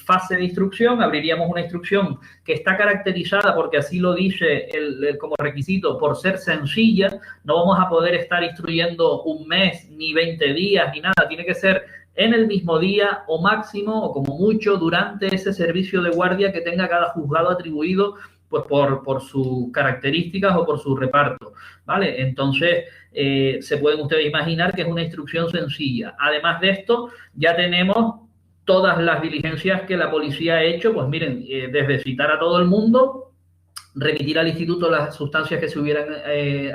fase de instrucción, abriríamos una instrucción que está caracterizada, porque así lo dice como requisito, por ser sencilla. No vamos a poder estar instruyendo un mes, ni 20 días, ni nada. Tiene que ser en el mismo día o máximo, o como mucho, durante ese servicio de guardia que tenga cada juzgado atribuido, pues por sus características o por su reparto, ¿vale? Entonces, se pueden ustedes imaginar que es una instrucción sencilla. Además de esto, ya tenemos todas las diligencias que la policía ha hecho. Pues miren, desde citar a todo el mundo, remitir al instituto las sustancias que se hubieran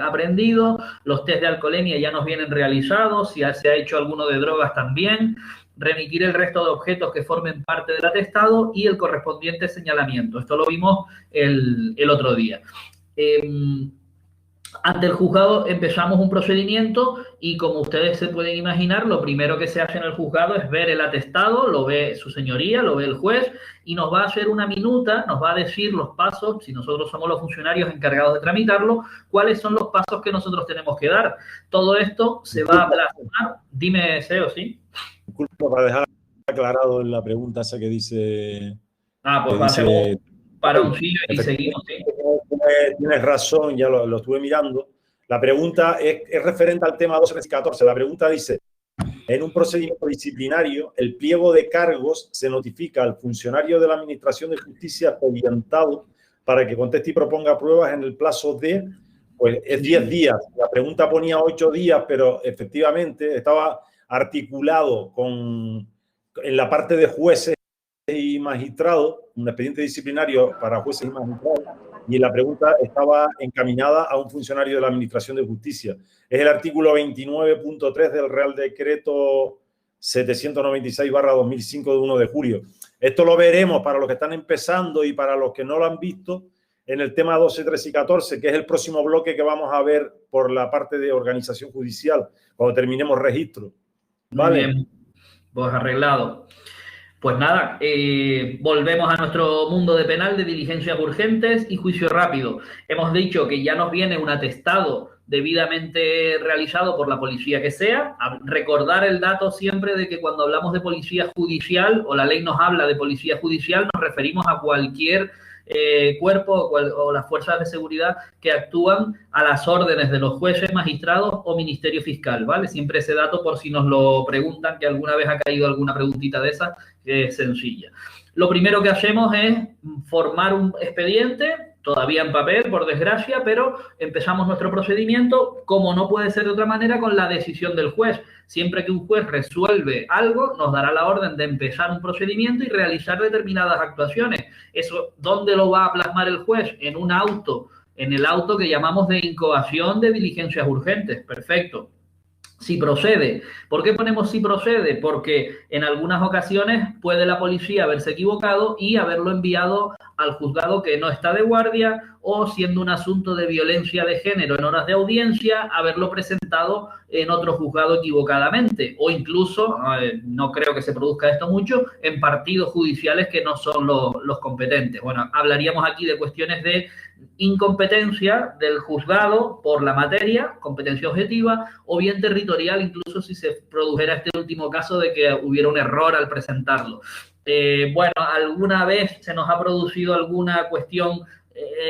aprendido, los test de alcoholemia ya nos vienen realizados, si se ha hecho alguno de drogas también, remitir el resto de objetos que formen parte del atestado y el correspondiente señalamiento. Esto lo vimos el otro día. Ante el juzgado empezamos un procedimiento y, como ustedes se pueden imaginar, lo primero que se hace en el juzgado es ver el atestado. Lo ve su señoría, lo ve el juez y nos va a hacer una minuta, nos va a decir los pasos, si nosotros somos los funcionarios encargados de tramitarlo, cuáles son los pasos que nosotros tenemos que dar. Todo esto se va a plasmar. Dime, Seo, ¿sí? Disculpa, para dejar aclarado en la pregunta esa que dice... Pues hacemos para un sí y seguimos, ¿sí? Tienes razón, ya lo estuve mirando. La pregunta es referente al tema 12.14. La pregunta dice: en un procedimiento disciplinario, el pliego de cargos se notifica al funcionario de la Administración de Justicia expedientado para que conteste y proponga pruebas en el plazo de, pues es 10 días. La pregunta ponía 8 días, pero efectivamente estaba articulado en la parte de jueces y magistrados, un expediente disciplinario para jueces y magistrados, y la pregunta estaba encaminada a un funcionario de la Administración de Justicia. Es el artículo 29.3 del Real Decreto 796/2005 de 1 de julio. Esto lo veremos para los que están empezando y para los que no lo han visto en el tema 12, 13 y 14, que es el próximo bloque que vamos a ver por la parte de organización judicial, cuando terminemos registro. ¿Vale? Muy bien, pues arreglado. Pues nada, volvemos a nuestro mundo de penal, de diligencias urgentes y juicio rápido. Hemos dicho que ya nos viene un atestado debidamente realizado por la policía que sea. Recordar el dato siempre de que cuando hablamos de policía judicial, o la ley nos habla de policía judicial, nos referimos a cualquier cuerpo o las fuerzas de seguridad que actúan a las órdenes de los jueces, magistrados o ministerio fiscal, ¿vale? Siempre ese dato, por si nos lo preguntan, que alguna vez ha caído alguna preguntita de esa, que es sencilla. Lo primero que hacemos es formar un expediente, todavía en papel, por desgracia, pero empezamos nuestro procedimiento, como no puede ser de otra manera, con la decisión del juez. Siempre que un juez resuelve algo, nos dará la orden de empezar un procedimiento y realizar determinadas actuaciones. Eso, ¿dónde lo va a plasmar el juez? En un auto, en el auto que llamamos de incoación de diligencias urgentes. Perfecto. Si procede. ¿Por qué ponemos si procede? Porque en algunas ocasiones puede la policía haberse equivocado y haberlo enviado al juzgado que no está de guardia, o siendo un asunto de violencia de género en horas de audiencia, haberlo presentado en otro juzgado equivocadamente, o incluso, no creo que se produzca esto mucho, en partidos judiciales que no son los competentes. Bueno, hablaríamos aquí de cuestiones de incompetencia del juzgado por la materia, competencia objetiva, o bien territorial, incluso si se produjera este último caso de que hubiera un error al presentarlo. Bueno, alguna vez se nos ha producido alguna cuestión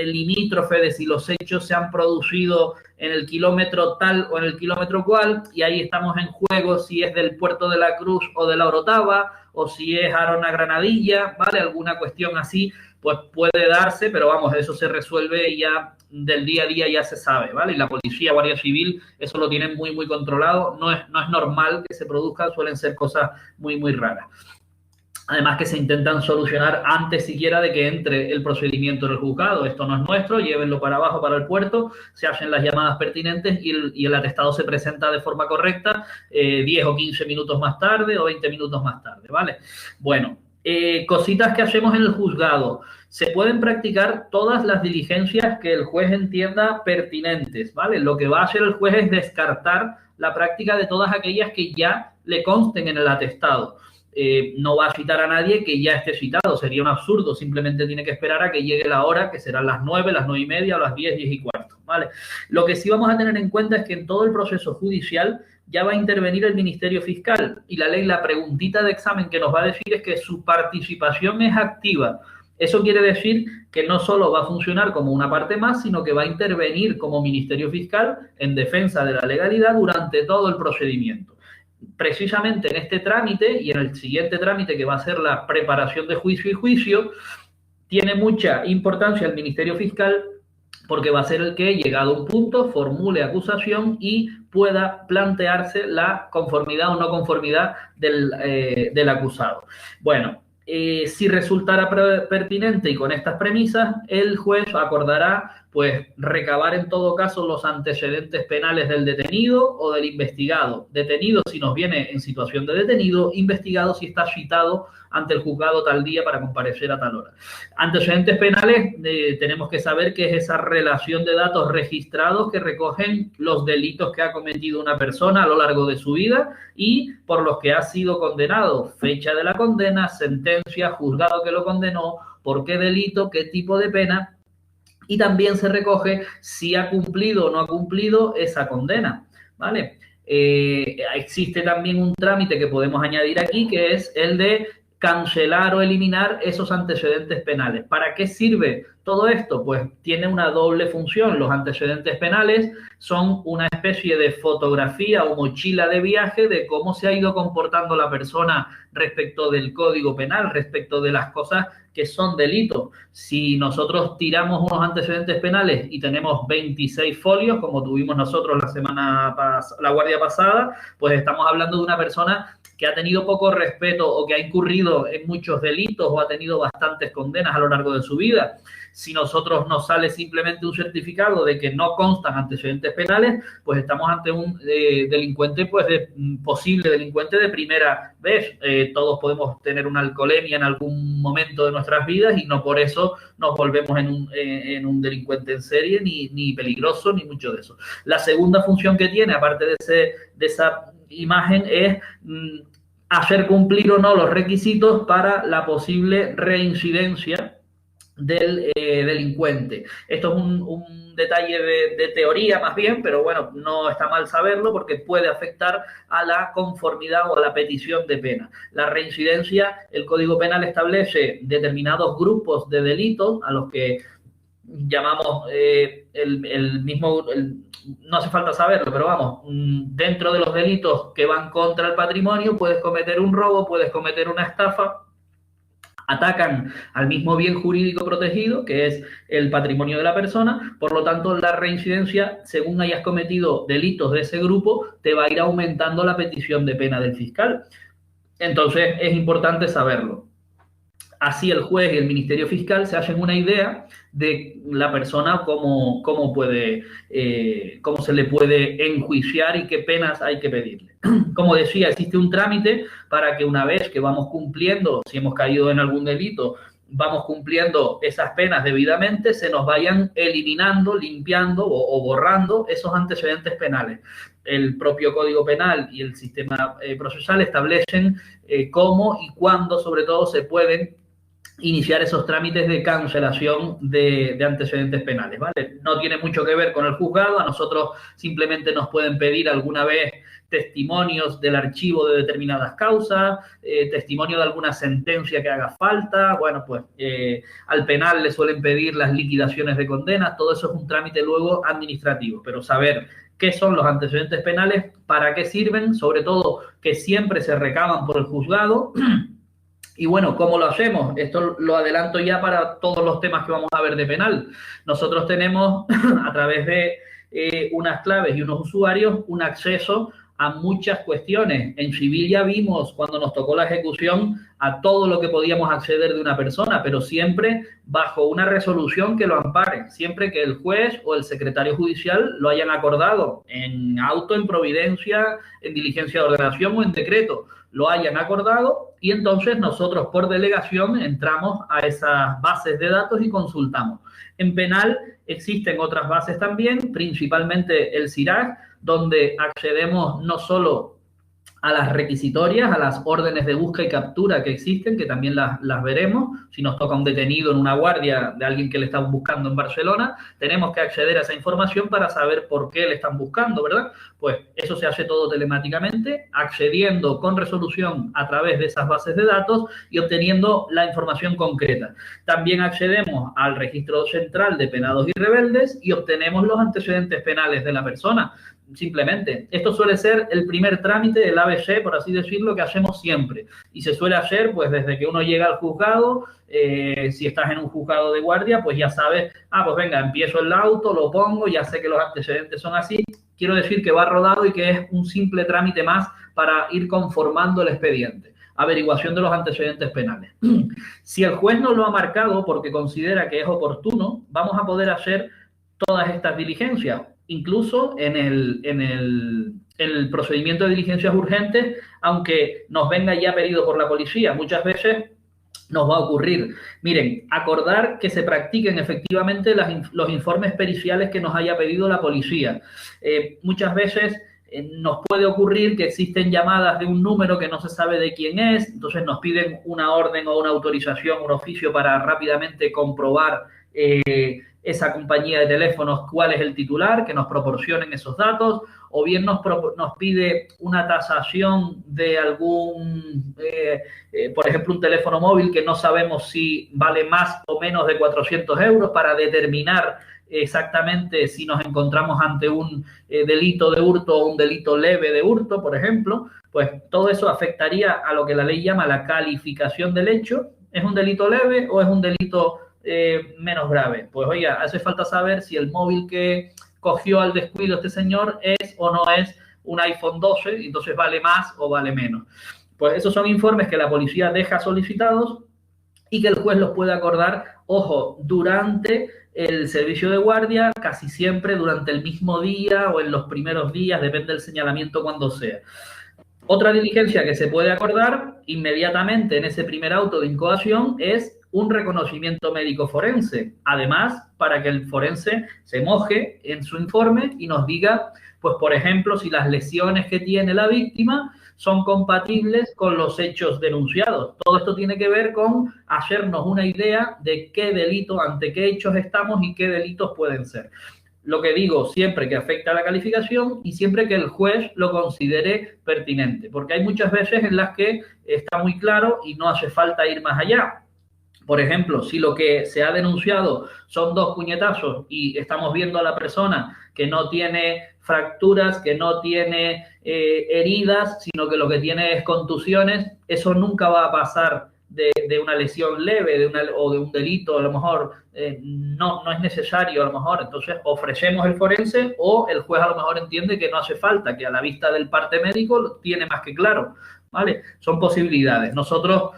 limítrofe de si los hechos se han producido en el kilómetro tal o en el kilómetro cual, y ahí estamos en juego si es del Puerto de la Cruz o de la Orotava, o si es Arona Granadilla, ¿vale? Alguna cuestión así, pues puede darse, pero vamos, eso se resuelve ya del día a día, ya se sabe, ¿vale? Y la policía, Guardia Civil, eso lo tienen muy, muy controlado. No es normal que se produzcan, suelen ser cosas muy, muy raras. Además que se intentan solucionar antes siquiera de que entre el procedimiento en el juzgado. Esto no es nuestro, llévenlo para abajo, para el puerto, se hacen las llamadas pertinentes y el atestado se presenta de forma correcta 10 o 15 minutos más tarde o 20 minutos más tarde, ¿vale? Bueno, cositas que hacemos en el juzgado. Se pueden practicar todas las diligencias que el juez entienda pertinentes, ¿vale? Lo que va a hacer el juez es descartar la práctica de todas aquellas que ya le consten en el atestado. No va a citar a nadie que ya esté citado, sería un absurdo. Simplemente tiene que esperar a que llegue la hora, que serán las 9, las 9:30 o las 10, 10:15, ¿vale? Lo que sí vamos a tener en cuenta es que en todo el proceso judicial ya va a intervenir el Ministerio Fiscal y la ley, la preguntita de examen que nos va a decir es que su participación es activa. Eso quiere decir que no solo va a funcionar como una parte más, sino que va a intervenir como Ministerio Fiscal en defensa de la legalidad durante todo el procedimiento. Precisamente en este trámite y en el siguiente trámite, que va a ser la preparación de juicio y juicio, tiene mucha importancia el Ministerio Fiscal, porque va a ser el que, llegado a un punto, formule acusación y pueda plantearse la conformidad o no conformidad del acusado. Bueno, si resultara pertinente y con estas premisas, el juez acordará pues recabar en todo caso los antecedentes penales del detenido o del investigado. Detenido si nos viene en situación de detenido, investigado si está citado ante el juzgado tal día para comparecer a tal hora. Antecedentes penales, tenemos que saber que es esa relación de datos registrados que recogen los delitos que ha cometido una persona a lo largo de su vida y por los que ha sido condenado, fecha de la condena, sentencia, juzgado que lo condenó, por qué delito, qué tipo de pena, y también se recoge si ha cumplido o no ha cumplido esa condena, ¿vale? Existe también un trámite que podemos añadir aquí, que es el de cancelar o eliminar esos antecedentes penales. ¿Para qué sirve todo esto? Pues tiene una doble función. Los antecedentes penales son una especie de fotografía o mochila de viaje de cómo se ha ido comportando la persona respecto del Código Penal, respecto de las cosas que son delitos. Si nosotros tiramos unos antecedentes penales y tenemos 26 folios, como tuvimos nosotros la guardia pasada, pues estamos hablando de una persona que ha tenido poco respeto o que ha incurrido en muchos delitos o ha tenido bastantes condenas a lo largo de su vida. Si nosotros nos sale simplemente un certificado de que no constan antecedentes penales, pues estamos ante un delincuente, pues posible delincuente de primera vez. Todos podemos tener una alcoholemia en algún momento de nuestras vidas y no por eso nos volvemos en un delincuente en serie, ni peligroso, ni mucho de eso. La segunda función que tiene, aparte de esa imagen, es hacer cumplir o no los requisitos para la posible reincidencia del delincuente. Esto es un detalle de teoría más bien, pero bueno, no está mal saberlo porque puede afectar a la conformidad o a la petición de pena. La reincidencia, el Código Penal establece determinados grupos de delitos a los que llamamos no hace falta saberlo, pero vamos, dentro de los delitos que van contra el patrimonio, puedes cometer un robo, puedes cometer una estafa, atacan al mismo bien jurídico protegido, que es el patrimonio de la persona. Por lo tanto, la reincidencia, según hayas cometido delitos de ese grupo, te va a ir aumentando la petición de pena del fiscal. Entonces, es importante saberlo. Así el juez y el Ministerio Fiscal se hacen una idea de la persona cómo se le puede enjuiciar y qué penas hay que pedirle. Como decía, existe un trámite para que una vez que vamos cumpliendo, si hemos caído en algún delito, vamos cumpliendo esas penas debidamente, se nos vayan eliminando, limpiando o borrando esos antecedentes penales. El propio Código Penal y el sistema procesal establecen cómo y cuándo, sobre todo, se pueden iniciar esos trámites de cancelación de antecedentes penales, ¿vale? No tiene mucho que ver con el juzgado, a nosotros simplemente nos pueden pedir alguna vez testimonios del archivo de determinadas causas, testimonio de alguna sentencia que haga falta, bueno, pues al penal le suelen pedir las liquidaciones de condenas, todo eso es un trámite luego administrativo, pero saber qué son los antecedentes penales, para qué sirven, sobre todo que siempre se recaban por el juzgado. Y bueno, ¿cómo lo hacemos? Esto lo adelanto ya para todos los temas que vamos a ver de penal. Nosotros tenemos, a través de unas claves y unos usuarios, un acceso a muchas cuestiones. En civil ya vimos, cuando nos tocó la ejecución, a todo lo que podíamos acceder de una persona, pero siempre bajo una resolución que lo ampare, siempre que el juez o el secretario judicial lo hayan acordado en auto, en providencia, en diligencia de ordenación o en decreto, lo hayan acordado, y entonces nosotros por delegación entramos a esas bases de datos y consultamos. En penal existen otras bases también, principalmente el CIRAC, donde accedemos no solo a las requisitorias, a las órdenes de búsqueda y captura que existen, que también las veremos. Si nos toca un detenido en una guardia de alguien que le están buscando en Barcelona, tenemos que acceder a esa información para saber por qué le están buscando, ¿verdad? Pues eso se hace todo telemáticamente, accediendo con resolución a través de esas bases de datos y obteniendo la información concreta. También accedemos al registro central de penados y rebeldes y obtenemos los antecedentes penales de la persona. Simplemente, esto suele ser el primer trámite del ABC, por así decirlo, que hacemos siempre. Y se suele hacer, pues, desde que uno llega al juzgado. Si estás en un juzgado de guardia, pues ya sabes, pues venga, empiezo el auto, lo pongo, ya sé que los antecedentes son así. Quiero decir que va rodado y que es un simple trámite más para ir conformando el expediente. Averiguación de los antecedentes penales. Si el juez no lo ha marcado porque considera que es oportuno, vamos a poder hacer todas estas diligencias. Incluso en el procedimiento de diligencias urgentes, aunque nos venga ya pedido por la policía, muchas veces nos va a ocurrir. Miren, acordar que se practiquen efectivamente los informes periciales que nos haya pedido la policía. Muchas veces nos puede ocurrir que existen llamadas de un número que no se sabe de quién es, entonces nos piden una orden o una autorización, un oficio para rápidamente comprobar esa compañía de teléfonos, cuál es el titular, que nos proporcionen esos datos, o bien nos pide una tasación de algún, por ejemplo, un teléfono móvil que no sabemos si vale más o menos de 400 euros para determinar exactamente si nos encontramos ante un delito de hurto o un delito leve de hurto, por ejemplo. Pues todo eso afectaría a lo que la ley llama la calificación del hecho. ¿Es un delito leve o es un delito menos grave? Pues oiga, hace falta saber si el móvil que cogió al descuido este señor es o no es un iPhone 12, entonces vale más o vale menos. Pues esos son informes que la policía deja solicitados y que el juez los puede acordar, ojo, durante el servicio de guardia, casi siempre durante el mismo día o en los primeros días, depende del señalamiento cuando sea. Otra diligencia que se puede acordar inmediatamente en ese primer auto de incoación es un reconocimiento médico forense. Además, para que el forense se moje en su informe y nos diga, pues por ejemplo, si las lesiones que tiene la víctima son compatibles con los hechos denunciados. Todo esto tiene que ver con hacernos una idea de qué delito, ante qué hechos estamos y qué delitos pueden ser. Lo que digo, siempre que afecta a la calificación y siempre que el juez lo considere pertinente, porque hay muchas veces en las que está muy claro y no hace falta ir más allá. Por ejemplo, si lo que se ha denunciado son 2 puñetazos y estamos viendo a la persona que no tiene fracturas, que no tiene heridas, sino que lo que tiene es contusiones, eso nunca va a pasar de una lesión leve o de un delito, a lo mejor no es necesario, a lo mejor. Entonces ofrecemos el forense o el juez a lo mejor entiende que no hace falta, que a la vista del parte médico lo tiene más que claro, ¿vale? Son posibilidades. Nosotros,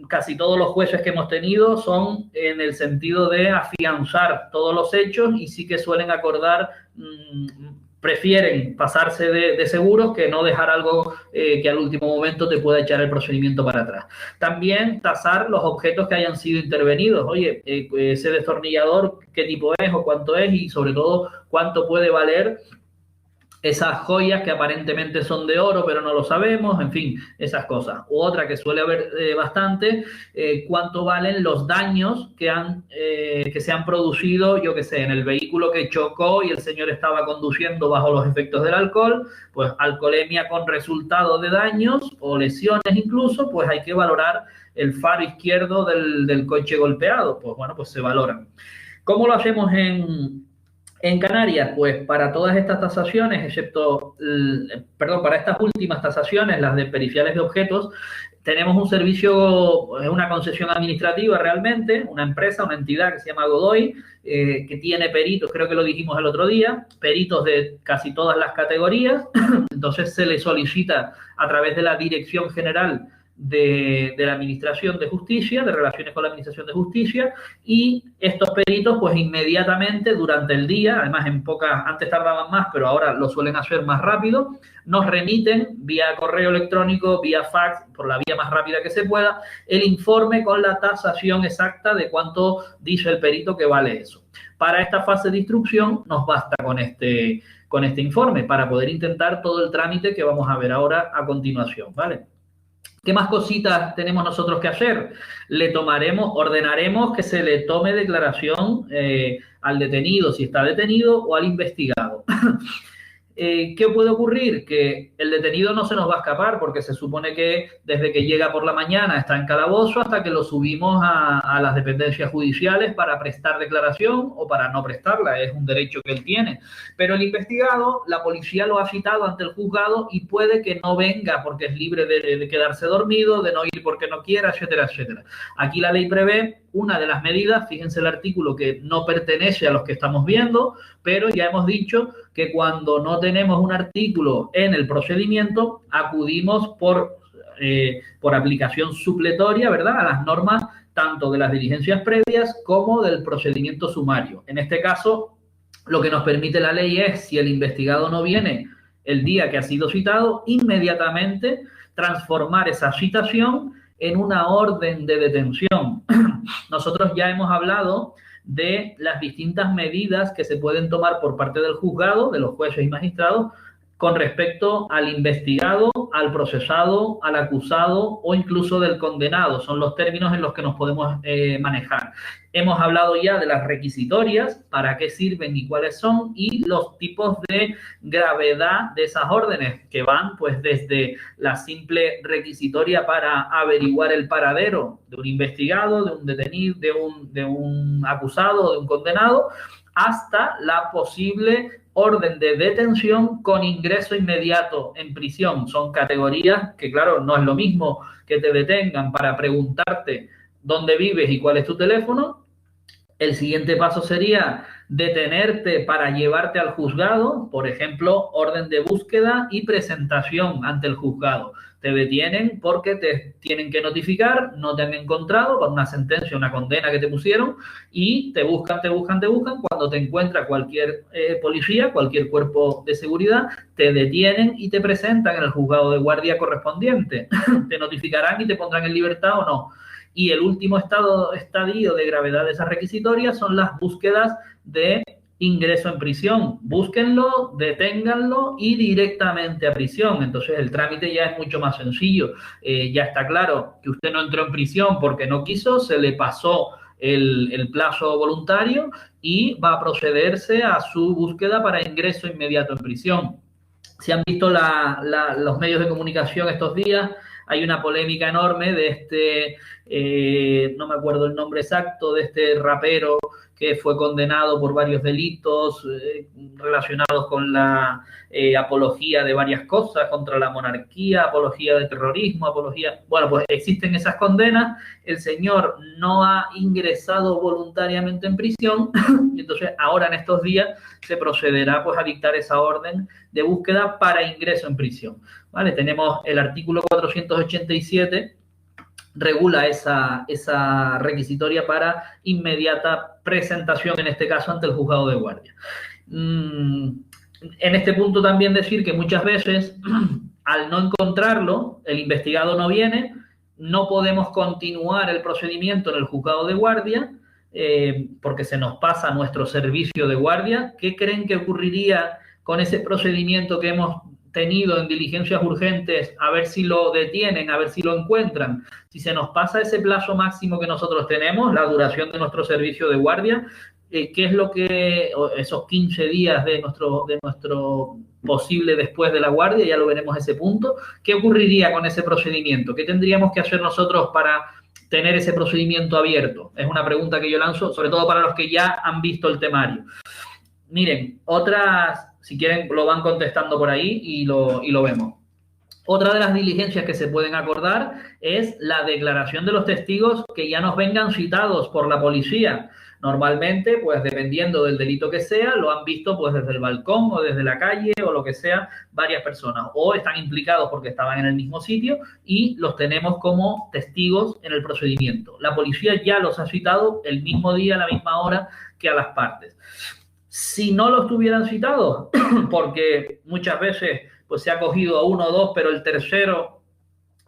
casi todos los jueces que hemos tenido son en el sentido de afianzar todos los hechos y sí que suelen acordar, prefieren pasarse de seguros que no dejar algo que al último momento te pueda echar el procedimiento para atrás. También tasar los objetos que hayan sido intervenidos. Oye, ese destornillador, ¿qué tipo es o cuánto es? Y sobre todo, ¿cuánto puede valer esas joyas que aparentemente son de oro, pero no lo sabemos? En fin, esas cosas. U otra que suele haber bastante, cuánto valen los daños que se han producido, yo qué sé, en el vehículo que chocó y el señor estaba conduciendo bajo los efectos del alcohol, pues alcoholemia con resultado de daños o lesiones incluso, pues hay que valorar el faro izquierdo del coche golpeado. Pues bueno, pues se valoran. ¿Cómo lo hacemos en Canarias? Pues para todas estas tasaciones, excepto, para estas últimas tasaciones, las de periciales de objetos, tenemos un servicio, es una concesión administrativa realmente, una empresa, una entidad que se llama Godoy, que tiene peritos, creo que lo dijimos el otro día, peritos de casi todas las categorías. Entonces se le solicita a través de la Dirección General de la Administración de Justicia, de Relaciones con la Administración de Justicia, y estos peritos, pues inmediatamente durante el día, además antes tardaban más, pero ahora lo suelen hacer más rápido, nos remiten vía correo electrónico, vía fax, por la vía más rápida que se pueda, el informe con la tasación exacta de cuánto dice el perito que vale eso. Para esta fase de instrucción nos basta con este informe para poder intentar todo el trámite que vamos a ver ahora a continuación, ¿vale? ¿Qué más cositas tenemos nosotros que hacer? Ordenaremos que se le tome declaración al detenido, si está detenido, o al investigado. ¿Qué puede ocurrir? Que el detenido no se nos va a escapar porque se supone que desde que llega por la mañana está en calabozo hasta que lo subimos a las dependencias judiciales para prestar declaración o para no prestarla. Es un derecho que él tiene. Pero el investigado, la policía lo ha citado ante el juzgado y puede que no venga porque es libre de quedarse dormido, de no ir porque no quiera, etcétera, etcétera. Aquí la ley prevé una de las medidas, fíjense el artículo que no pertenece a los que estamos viendo, pero ya hemos dicho que cuando no tenemos un artículo en el procedimiento, acudimos por aplicación supletoria, ¿verdad?, a las normas tanto de las diligencias previas como del procedimiento sumario. En este caso, lo que nos permite la ley es, si el investigado no viene el día que ha sido citado, inmediatamente transformar esa citación en una orden de detención. Nosotros ya hemos hablado de las distintas medidas que se pueden tomar por parte del juzgado, de los jueces y magistrados, con respecto al investigado, al procesado, al acusado o incluso del condenado. Son los términos en los que nos podemos manejar. Hemos hablado ya de las requisitorias, para qué sirven y cuáles son, y los tipos de gravedad de esas órdenes, que van pues desde la simple requisitoria para averiguar el paradero de un investigado, de un detenido, de un acusado, de un condenado, hasta la posible orden de detención con ingreso inmediato en prisión. Son categorías que, claro, no es lo mismo que te detengan para preguntarte dónde vives y cuál es tu teléfono. El siguiente paso sería detenerte para llevarte al juzgado, por ejemplo, orden de búsqueda y presentación ante el juzgado. Te detienen porque te tienen que notificar, no te han encontrado por una sentencia, una condena que te pusieron, y te buscan. Cuando te encuentra cualquier policía, cualquier cuerpo de seguridad, te detienen y te presentan en el juzgado de guardia correspondiente. Te notificarán y te pondrán en libertad o no. Y el último estadio de gravedad de esas requisitorias son las búsquedas de ingreso en prisión. Búsquenlo, deténganlo y directamente a prisión. Entonces el trámite ya es mucho más sencillo. Ya está claro que usted no entró en prisión porque no quiso, se le pasó el plazo voluntario y va a procederse a su búsqueda para ingreso inmediato en prisión. Si han visto los medios de comunicación estos días, hay una polémica enorme de no me acuerdo el nombre exacto, de este rapero que fue condenado por varios delitos relacionados con la apología de varias cosas, contra la monarquía, apología de terrorismo, apología... Bueno, pues existen esas condenas, el señor no ha ingresado voluntariamente en prisión, y entonces ahora en estos días se procederá pues a dictar esa orden de búsqueda para ingreso en prisión. ¿Vale? Tenemos el artículo 487, regula esa requisitoria para inmediata presentación, en este caso ante el juzgado de guardia. En este punto también decir que muchas veces, al no encontrarlo, el investigado no viene, no podemos continuar el procedimiento en el juzgado de guardia porque se nos pasa nuestro servicio de guardia. ¿Qué creen que ocurriría con ese procedimiento que hemos tenido en diligencias urgentes, a ver si lo detienen, a ver si lo encuentran? Si se nos pasa ese plazo máximo que nosotros tenemos, la duración de nuestro servicio de guardia, ¿qué es lo que esos 15 días de nuestro posible después de la guardia? Ya lo veremos ese punto. ¿Qué ocurriría con ese procedimiento? ¿Qué tendríamos que hacer nosotros para tener ese procedimiento abierto? Es una pregunta que yo lanzo, sobre todo para los que ya han visto el temario. Miren, otras, si quieren, lo van contestando por ahí y lo vemos. Otra de las diligencias que se pueden acordar es la declaración de los testigos que ya nos vengan citados por la policía. Normalmente, pues dependiendo del delito que sea, lo han visto pues desde el balcón o desde la calle o lo que sea, varias personas. O están implicados porque estaban en el mismo sitio y los tenemos como testigos en el procedimiento. La policía ya los ha citado el mismo día, a la misma hora que a las partes. Si no los tuvieran citado, porque muchas veces pues se ha cogido a uno o dos, pero el tercero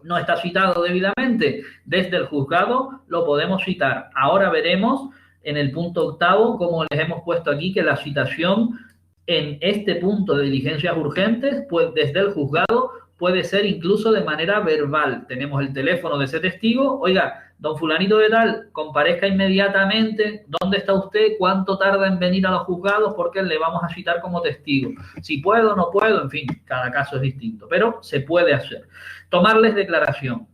no está citado debidamente, desde el juzgado lo podemos citar. Ahora veremos en el punto octavo, como les hemos puesto aquí, que la citación en este punto de diligencias urgentes, pues desde el juzgado puede ser incluso de manera verbal. Tenemos el teléfono de ese testigo. Oiga, don fulanito de tal, comparezca inmediatamente. ¿Dónde está usted? ¿Cuánto tarda en venir a los juzgados? Porque le vamos a citar como testigo. Si puedo, no puedo, en fin, cada caso es distinto, pero se puede hacer. Tomarles declaración.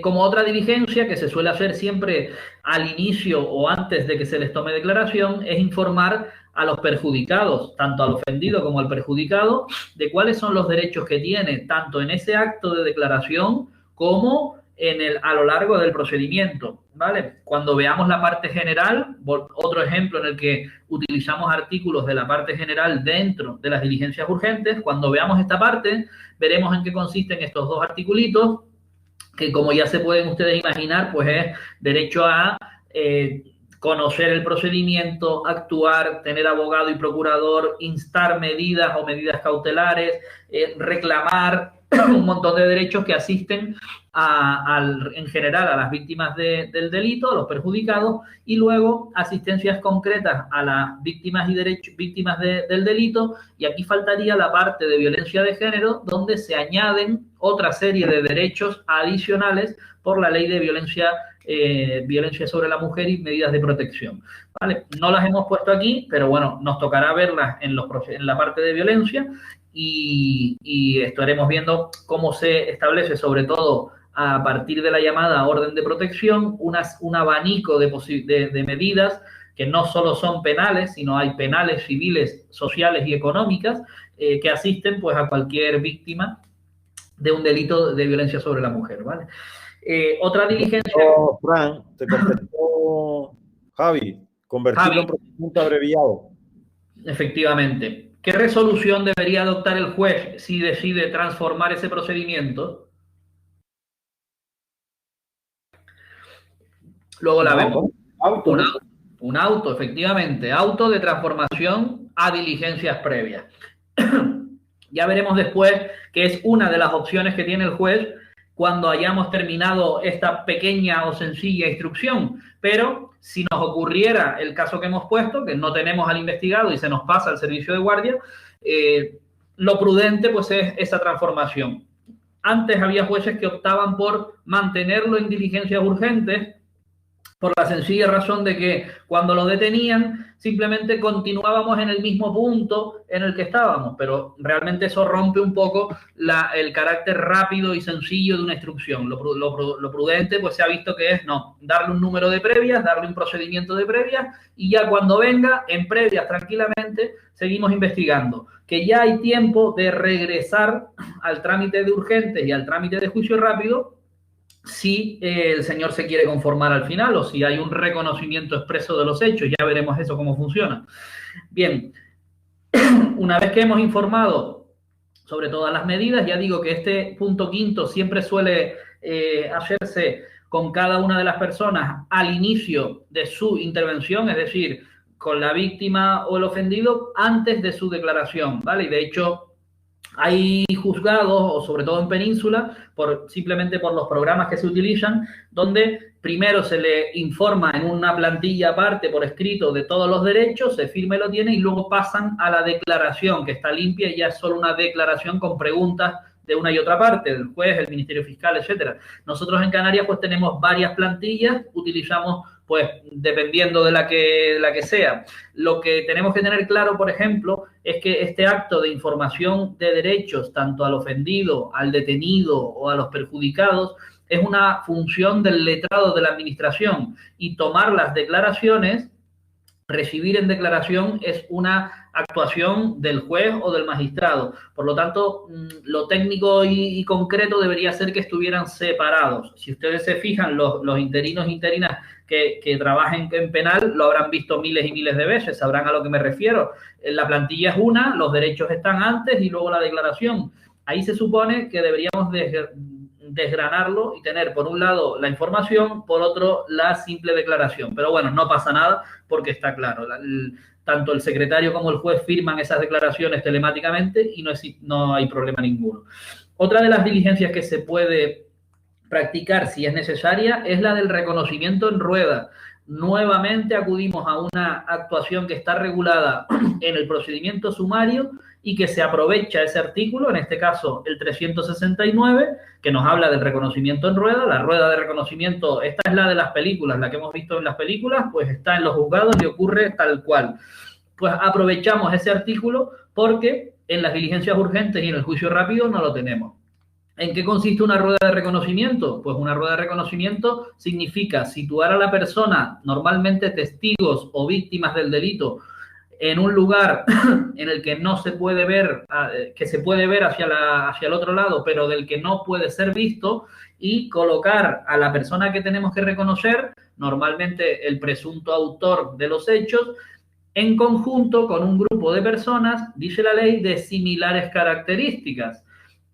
Como otra diligencia que se suele hacer siempre al inicio o antes de que se les tome declaración, es informar a los perjudicados, tanto al ofendido como al perjudicado, de cuáles son los derechos que tiene, tanto en ese acto de declaración como a lo largo del procedimiento, ¿vale? Cuando veamos la parte general, otro ejemplo en el que utilizamos artículos de la parte general dentro de las diligencias urgentes, cuando veamos esta parte, veremos en qué consisten estos dos articulitos, que como ya se pueden ustedes imaginar, pues es derecho a conocer el procedimiento, actuar, tener abogado y procurador, instar medidas o medidas cautelares, reclamar un montón de derechos que asisten en general a las víctimas del delito, a los perjudicados, y luego asistencias concretas a las víctimas y víctimas del delito. Y aquí faltaría la parte de violencia de género, donde se añaden otra serie de derechos adicionales por la ley de violencia sobre la mujer y medidas de protección. ¿Vale? No las hemos puesto aquí, pero bueno, nos tocará verlas en la parte de violencia y estaremos viendo cómo se establece, sobre todo a partir de la llamada orden de protección, un abanico de medidas que no solo son penales, sino hay penales, civiles, sociales y económicas que asisten pues a cualquier víctima de un delito de violencia sobre la mujer, ¿vale? Otra diligencia... Fran, te contestó Javi, convertirlo en procedimiento abreviado. Efectivamente. ¿Qué resolución debería adoptar el juez si decide transformar ese procedimiento? Luego la vemos. Un auto, efectivamente. Auto de transformación a diligencias previas. Ya veremos después que es una de las opciones que tiene el juez cuando hayamos terminado esta pequeña o sencilla instrucción. Pero si nos ocurriera el caso que hemos puesto, que no tenemos al investigado y se nos pasa al servicio de guardia, lo prudente pues es esa transformación. Antes había jueces que optaban por mantenerlo en diligencias urgentes, por la sencilla razón de que cuando lo detenían simplemente continuábamos en el mismo punto en el que estábamos, pero realmente eso rompe un poco el carácter rápido y sencillo de una instrucción. Lo prudente pues se ha visto que es no, darle un número de previas, darle un procedimiento de previas y ya cuando venga en previas tranquilamente seguimos investigando. Que ya hay tiempo de regresar al trámite de urgentes y al trámite de juicio rápido si el señor se quiere conformar al final o si hay un reconocimiento expreso de los hechos. Ya veremos eso cómo funciona. Bien, una vez que hemos informado sobre todas las medidas, ya digo que este punto quinto siempre suele hacerse con cada una de las personas al inicio de su intervención, es decir, con la víctima o el ofendido antes de su declaración, ¿vale? Y de hecho hay juzgados, o sobre todo en Península, simplemente por los programas que se utilizan, donde primero se le informa en una plantilla aparte por escrito de todos los derechos, se firma y lo tiene, y luego pasan a la declaración, que está limpia y ya es solo una declaración con preguntas de una y otra parte, del juez, el Ministerio Fiscal, etcétera. Nosotros en Canarias pues tenemos varias plantillas, utilizamos pues dependiendo de la que sea. Lo que tenemos que tener claro, por ejemplo, es que este acto de información de derechos, tanto al ofendido, al detenido o a los perjudicados, es una función del letrado de la administración, y tomar las declaraciones recibir en declaración es una actuación del juez o del magistrado. Por lo tanto, lo técnico y concreto debería ser que estuvieran separados. Si ustedes se fijan, los interinos e interinas que trabajen en penal lo habrán visto miles y miles de veces, sabrán a lo que me refiero. La plantilla es una, los derechos están antes y luego la declaración. Ahí se supone que deberíamos desgranarlo y tener por un lado la información, por otro la simple declaración. Pero bueno, no pasa nada porque está claro. Tanto el secretario como el juez firman esas declaraciones telemáticamente y no hay problema ninguno. Otra de las diligencias que se puede practicar si es necesaria es la del reconocimiento en rueda. Nuevamente acudimos a una actuación que está regulada en el procedimiento sumario y que se aprovecha ese artículo, en este caso el 369, que nos habla del reconocimiento en rueda. La rueda de reconocimiento, esta es la de las películas, la que hemos visto en las películas, pues está en los juzgados y ocurre tal cual. Pues aprovechamos ese artículo porque en las diligencias urgentes y en el juicio rápido no lo tenemos. ¿En qué consiste una rueda de reconocimiento? Pues una rueda de reconocimiento significa situar a la persona, normalmente testigos o víctimas del delito, en un lugar en el que no se puede ver, que se puede ver hacia el otro lado, pero del que no puede ser visto, y colocar a la persona que tenemos que reconocer, normalmente el presunto autor de los hechos, en conjunto con un grupo de personas, dice la ley, de similares características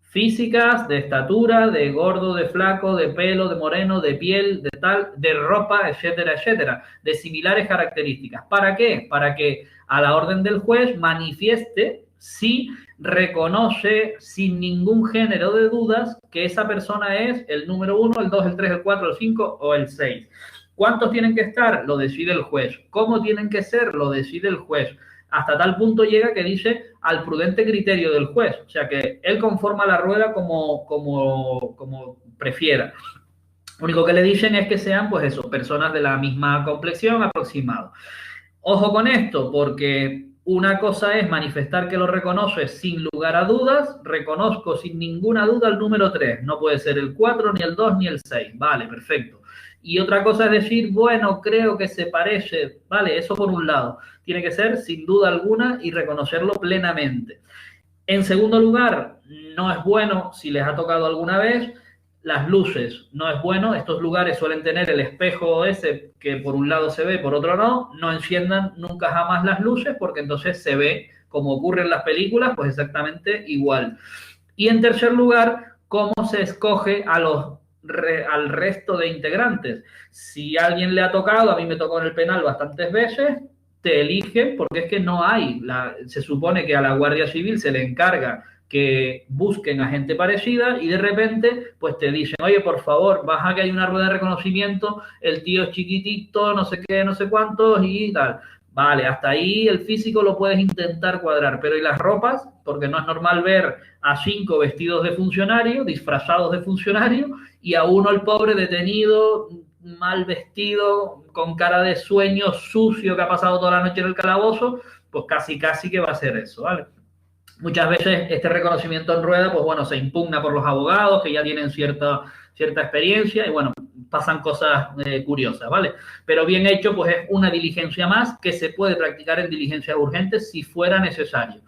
físicas, de estatura, de gordo, de flaco, de pelo, de moreno, de piel, de tal, de ropa, etcétera, etcétera, de similares características. ¿Para qué? Para que a la orden del juez manifieste si reconoce sin ningún género de dudas que esa persona es el número 1, el 2, el 3, el 4, el 5 o el 6. ¿Cuántos tienen que estar? Lo decide el juez. ¿Cómo tienen que ser? Lo decide el juez. Hasta tal punto llega que dice al prudente criterio del juez. O sea que él conforma la rueda como prefiera. Lo único que le dicen es que sean, pues eso, personas de la misma complexión aproximado. Ojo con esto, porque una cosa es manifestar que lo reconoces sin lugar a dudas. Reconozco sin ninguna duda el número 3. No puede ser el 4, ni el 2, ni el 6. Vale, perfecto. Y otra cosa es decir, bueno, creo que se parece. Vale, eso por un lado. Tiene que ser sin duda alguna y reconocerlo plenamente. En segundo lugar, no es bueno, si les ha tocado alguna vez, las luces. No es bueno, estos lugares suelen tener el espejo ese que por un lado se ve, por otro no. No enciendan nunca jamás las luces porque entonces se ve, como ocurre en las películas, pues exactamente igual. Y en tercer lugar, cómo se escoge al resto de integrantes. Si a alguien le ha tocado, a mí me tocó en el penal bastantes veces, te eligen porque es que no hay. Se supone que a la Guardia Civil se le encarga que busquen a gente parecida y de repente pues te dicen, oye, por favor, baja que hay una rueda de reconocimiento, el tío es chiquitito, no sé qué, no sé cuántos y tal. Vale, hasta ahí el físico lo puedes intentar cuadrar, pero ¿y las ropas? Porque no es normal ver a 5 vestidos de funcionario, disfrazados de funcionario, y a uno el pobre detenido, mal vestido, con cara de sueño, sucio, que ha pasado toda la noche en el calabozo, pues casi que va a ser eso, ¿vale? Muchas veces este reconocimiento en rueda, pues bueno, se impugna por los abogados que ya tienen cierta experiencia y bueno, pasan cosas curiosas, ¿vale? Pero bien hecho, pues es una diligencia más que se puede practicar en diligencias urgentes si fuera necesario.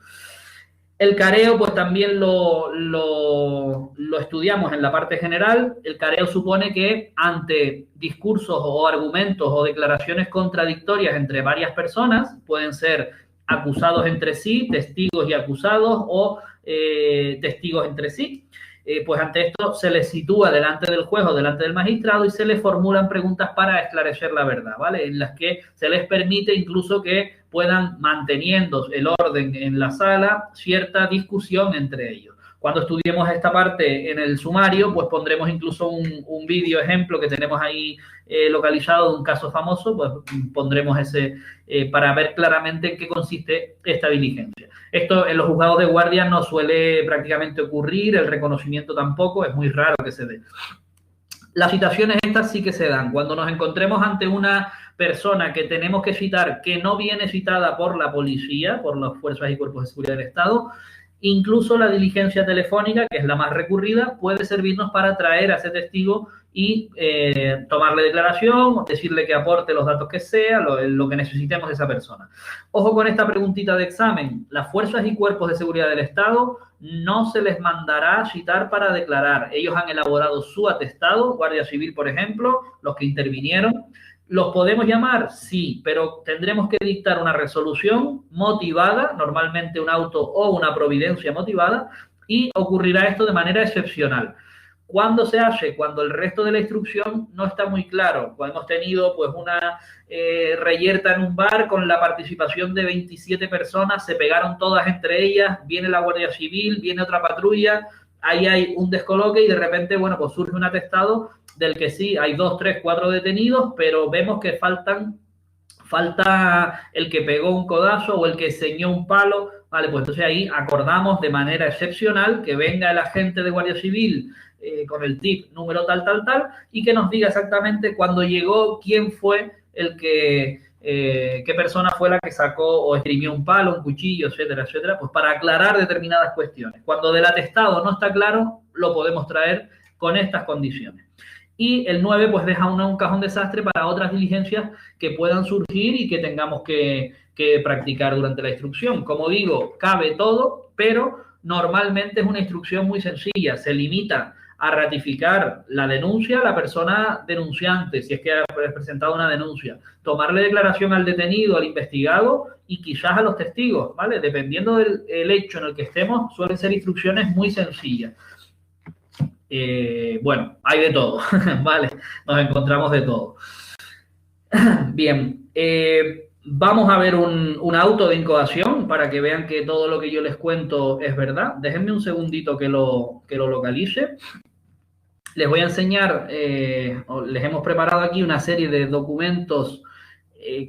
El careo, pues también lo estudiamos en la parte general. El careo supone que ante discursos o argumentos o declaraciones contradictorias entre varias personas, pueden ser acusados entre sí, testigos y acusados o testigos entre sí, pues ante esto se les sitúa delante del juez o delante del magistrado y se les formulan preguntas para esclarecer la verdad, ¿vale? En las que se les permite incluso que puedan, manteniendo el orden en la sala, cierta discusión entre ellos. Cuando estudiemos esta parte en el sumario, pues pondremos incluso un vídeo ejemplo que tenemos ahí localizado de un caso famoso, pues pondremos ese para ver claramente en qué consiste esta diligencia. Esto en los juzgados de guardia no suele prácticamente ocurrir, el reconocimiento tampoco, es muy raro que se dé. Las citaciones estas sí que se dan. Cuando nos encontremos ante una persona que tenemos que citar que no viene citada por la policía, por las fuerzas y cuerpos de seguridad del Estado, incluso la diligencia telefónica, que es la más recurrida, puede servirnos para traer a ese testigo y tomarle declaración, decirle que aporte los datos que sea, lo que necesitemos de esa persona. Ojo con esta preguntita de examen. Las fuerzas y cuerpos de seguridad del Estado no se les mandará citar para declarar. Ellos han elaborado su atestado, Guardia Civil, por ejemplo, los que intervinieron. ¿Los podemos llamar? Sí, pero tendremos que dictar una resolución motivada, normalmente un auto o una providencia motivada, y ocurrirá esto de manera excepcional. ¿Cuándo se hace? Cuando el resto de la instrucción no está muy claro. Cuando hemos tenido pues una reyerta en un bar con la participación de 27 personas, se pegaron todas entre ellas, viene la Guardia Civil, viene otra patrulla, ahí hay un descoloque y de repente, bueno, pues surge un atestado del que sí, hay 2, 3, 4 detenidos, pero vemos que falta el que pegó un codazo o el que ceñó un palo, vale, pues entonces ahí acordamos de manera excepcional que venga el agente de Guardia Civil con el tip número tal, y que nos diga exactamente cuándo llegó, quién fue el que, qué persona fue la que sacó o esgrimió un palo, un cuchillo, etcétera, etcétera, pues para aclarar determinadas cuestiones. Cuando del atestado no está claro, lo podemos traer con estas condiciones. Y el 9 pues deja un cajón desastre para otras diligencias que puedan surgir y que tengamos que practicar durante la instrucción. Como digo, cabe todo, pero normalmente es una instrucción muy sencilla, se limita a ratificar la denuncia a la persona denunciante, si es que ha presentado una denuncia, tomarle declaración al detenido, al investigado y quizás a los testigos, ¿vale? Dependiendo del hecho en el que estemos, suelen ser instrucciones muy sencillas. Bueno, hay de todo, ¿vale? Nos encontramos de todo. Bien, vamos a ver un auto de incoación para que vean que todo lo que yo les cuento es verdad. Déjenme un segundito que lo localice. Les voy a enseñar, les hemos preparado aquí una serie de documentos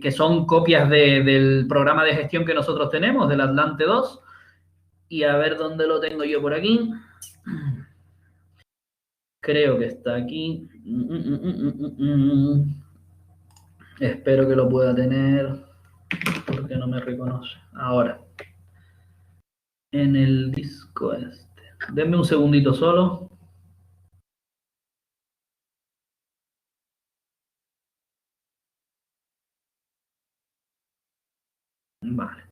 que son copias del programa de gestión que nosotros tenemos, del Atlante 2. Y a ver dónde lo tengo yo por aquí. Creo que está aquí. Espero que lo pueda tener, porque no me reconoce. Ahora, en el disco este. Denme un segundito solo. Vale.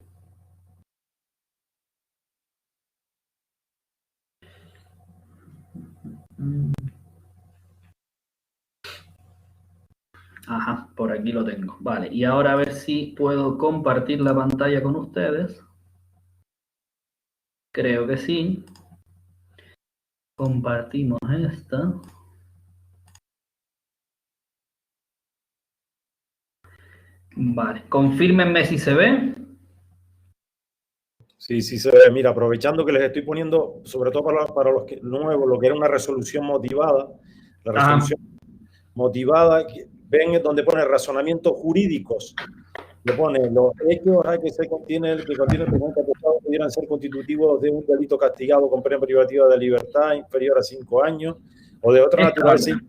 Ajá, por aquí lo tengo. Vale, y ahora a ver si puedo compartir la pantalla con ustedes. Creo que sí. Compartimos esta. Vale, confírmenme si se ve. Sí, sí se ve. Mira, aprovechando que les estoy poniendo, sobre todo para los nuevos, lo que era una resolución motivada. La resolución motivada, ven donde pone razonamientos jurídicos. Le pone los hechos que contiene el presente atestado pudieran ser constitutivos de un delito castigado con pena privativa de libertad inferior a 5 años o de otra naturaleza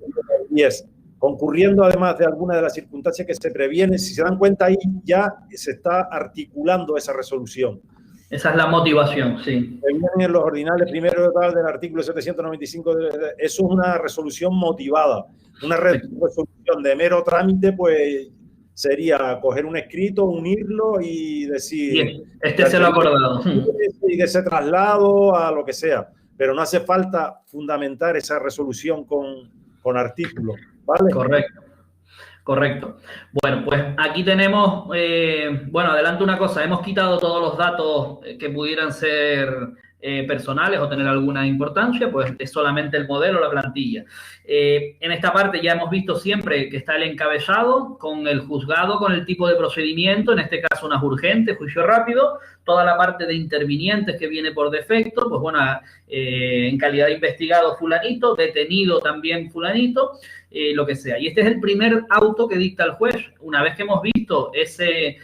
10, concurriendo además de alguna de las circunstancias que se previenen. Si se dan cuenta, ahí ya se está articulando esa resolución. Esa es la motivación, sí. Vienen en los ordinales primero del artículo 795, eso es una resolución motivada. Una resolución de mero trámite, pues sería coger un escrito, unirlo y decir... Bien, se lo ha acordado. Y que se traslado a lo que sea. Pero no hace falta fundamentar esa resolución con artículos, ¿vale? Correcto. Bueno, pues aquí tenemos, bueno, adelanto una cosa, hemos quitado todos los datos que pudieran ser personales o tener alguna importancia, pues es solamente el modelo, la plantilla. En esta parte ya hemos visto siempre que está el encabezado con el juzgado, con el tipo de procedimiento, en este caso unas urgentes, juicio rápido, toda la parte de intervinientes que viene por defecto, pues bueno, en calidad de investigado fulanito, detenido también fulanito, lo que sea. Y este es el primer auto que dicta el juez. Una vez que hemos visto ese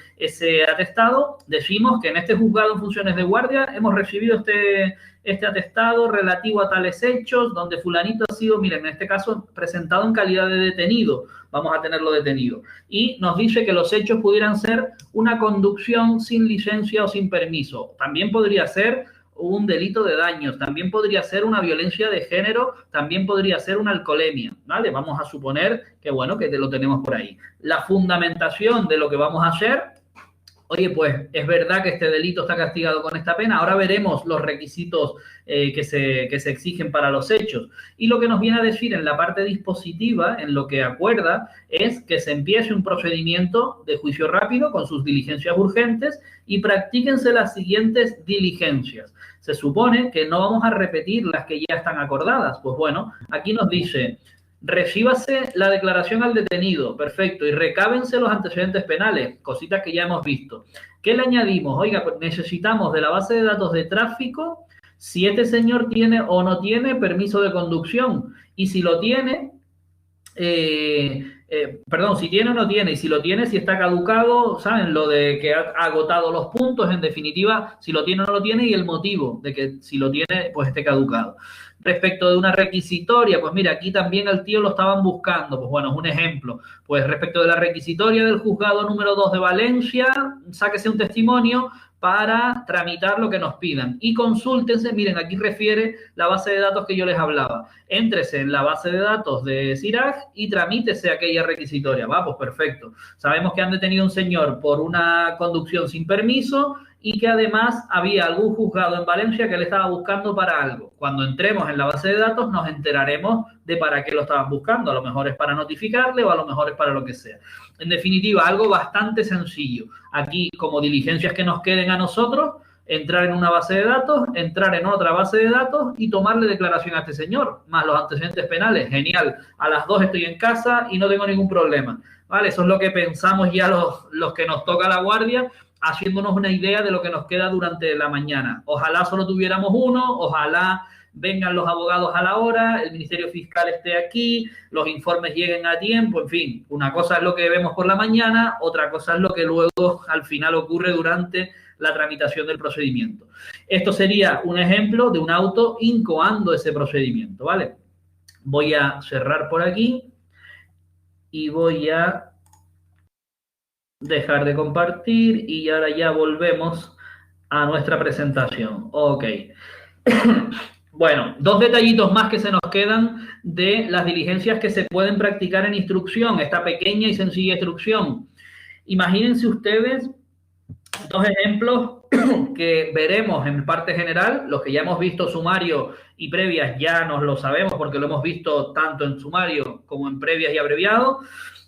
atestado, decimos que en este juzgado en funciones de guardia hemos recibido este atestado relativo a tales hechos, donde fulanito ha sido, miren, en este caso, presentado en calidad de detenido. Vamos a tenerlo detenido. Y nos dice que los hechos pudieran ser una conducción sin licencia o sin permiso. También podría ser un delito de daños, también podría ser una violencia de género, también podría ser una alcoholemia, ¿vale? Vamos a suponer que, bueno, que lo tenemos por ahí. La fundamentación de lo que vamos a hacer, oye, pues es verdad que este delito está castigado con esta pena. Ahora veremos los requisitos que se exigen para los hechos. Y lo que nos viene a decir en la parte dispositiva, en lo que acuerda, es que se empiece un procedimiento de juicio rápido con sus diligencias urgentes y practíquense las siguientes diligencias. Se supone que no vamos a repetir las que ya están acordadas. Pues bueno, aquí nos dice: recíbase la declaración al detenido, perfecto, y recábense los antecedentes penales, cositas que ya hemos visto. ¿Qué le añadimos? Oiga, pues necesitamos de la base de datos de tráfico si este señor tiene o no tiene permiso de conducción, y si lo tiene, si tiene o no tiene, y si lo tiene, si está caducado, ¿saben? Lo de que ha agotado los puntos, en definitiva, si lo tiene o no lo tiene, y el motivo de que si lo tiene, pues esté caducado. Respecto de una requisitoria, pues mira, aquí también al tío lo estaban buscando, pues bueno, es un ejemplo. Pues respecto de la requisitoria del juzgado número 2 de Valencia, sáquese un testimonio para tramitar lo que nos pidan. Y consúltense, miren, aquí refiere la base de datos que yo les hablaba. Éntrese en la base de datos de CIRAG y tramítese aquella requisitoria. Va, pues perfecto. Sabemos que han detenido a un señor por una conducción sin permiso y que además había algún juzgado en Valencia que le estaba buscando para algo. Cuando entremos en la base de datos nos enteraremos de para qué lo estaban buscando. A lo mejor es para notificarle o a lo mejor es para lo que sea. En definitiva, algo bastante sencillo. Aquí, como diligencias que nos queden a nosotros, entrar en una base de datos, entrar en otra base de datos y tomarle declaración a este señor, más los antecedentes penales. Genial. A las 2 estoy en casa y no tengo ningún problema. ¿Vale? Eso es lo que pensamos ya los que nos toca la guardia, haciéndonos una idea de lo que nos queda durante la mañana. Ojalá solo tuviéramos uno, ojalá vengan los abogados a la hora, el Ministerio Fiscal esté aquí, los informes lleguen a tiempo, en fin. Una cosa es lo que vemos por la mañana, otra cosa es lo que luego al final ocurre durante la tramitación del procedimiento. Esto sería un ejemplo de un auto incoando ese procedimiento, ¿vale? Voy a cerrar por aquí y voy a dejar de compartir y ahora ya volvemos a nuestra presentación. Ok. Bueno, 2 detallitos más que se nos quedan de las diligencias que se pueden practicar en instrucción, esta pequeña y sencilla instrucción. Imagínense ustedes 2 ejemplos que veremos en parte general. Los que ya hemos visto sumario y previas ya nos lo sabemos porque lo hemos visto tanto en sumario como en previas y abreviado.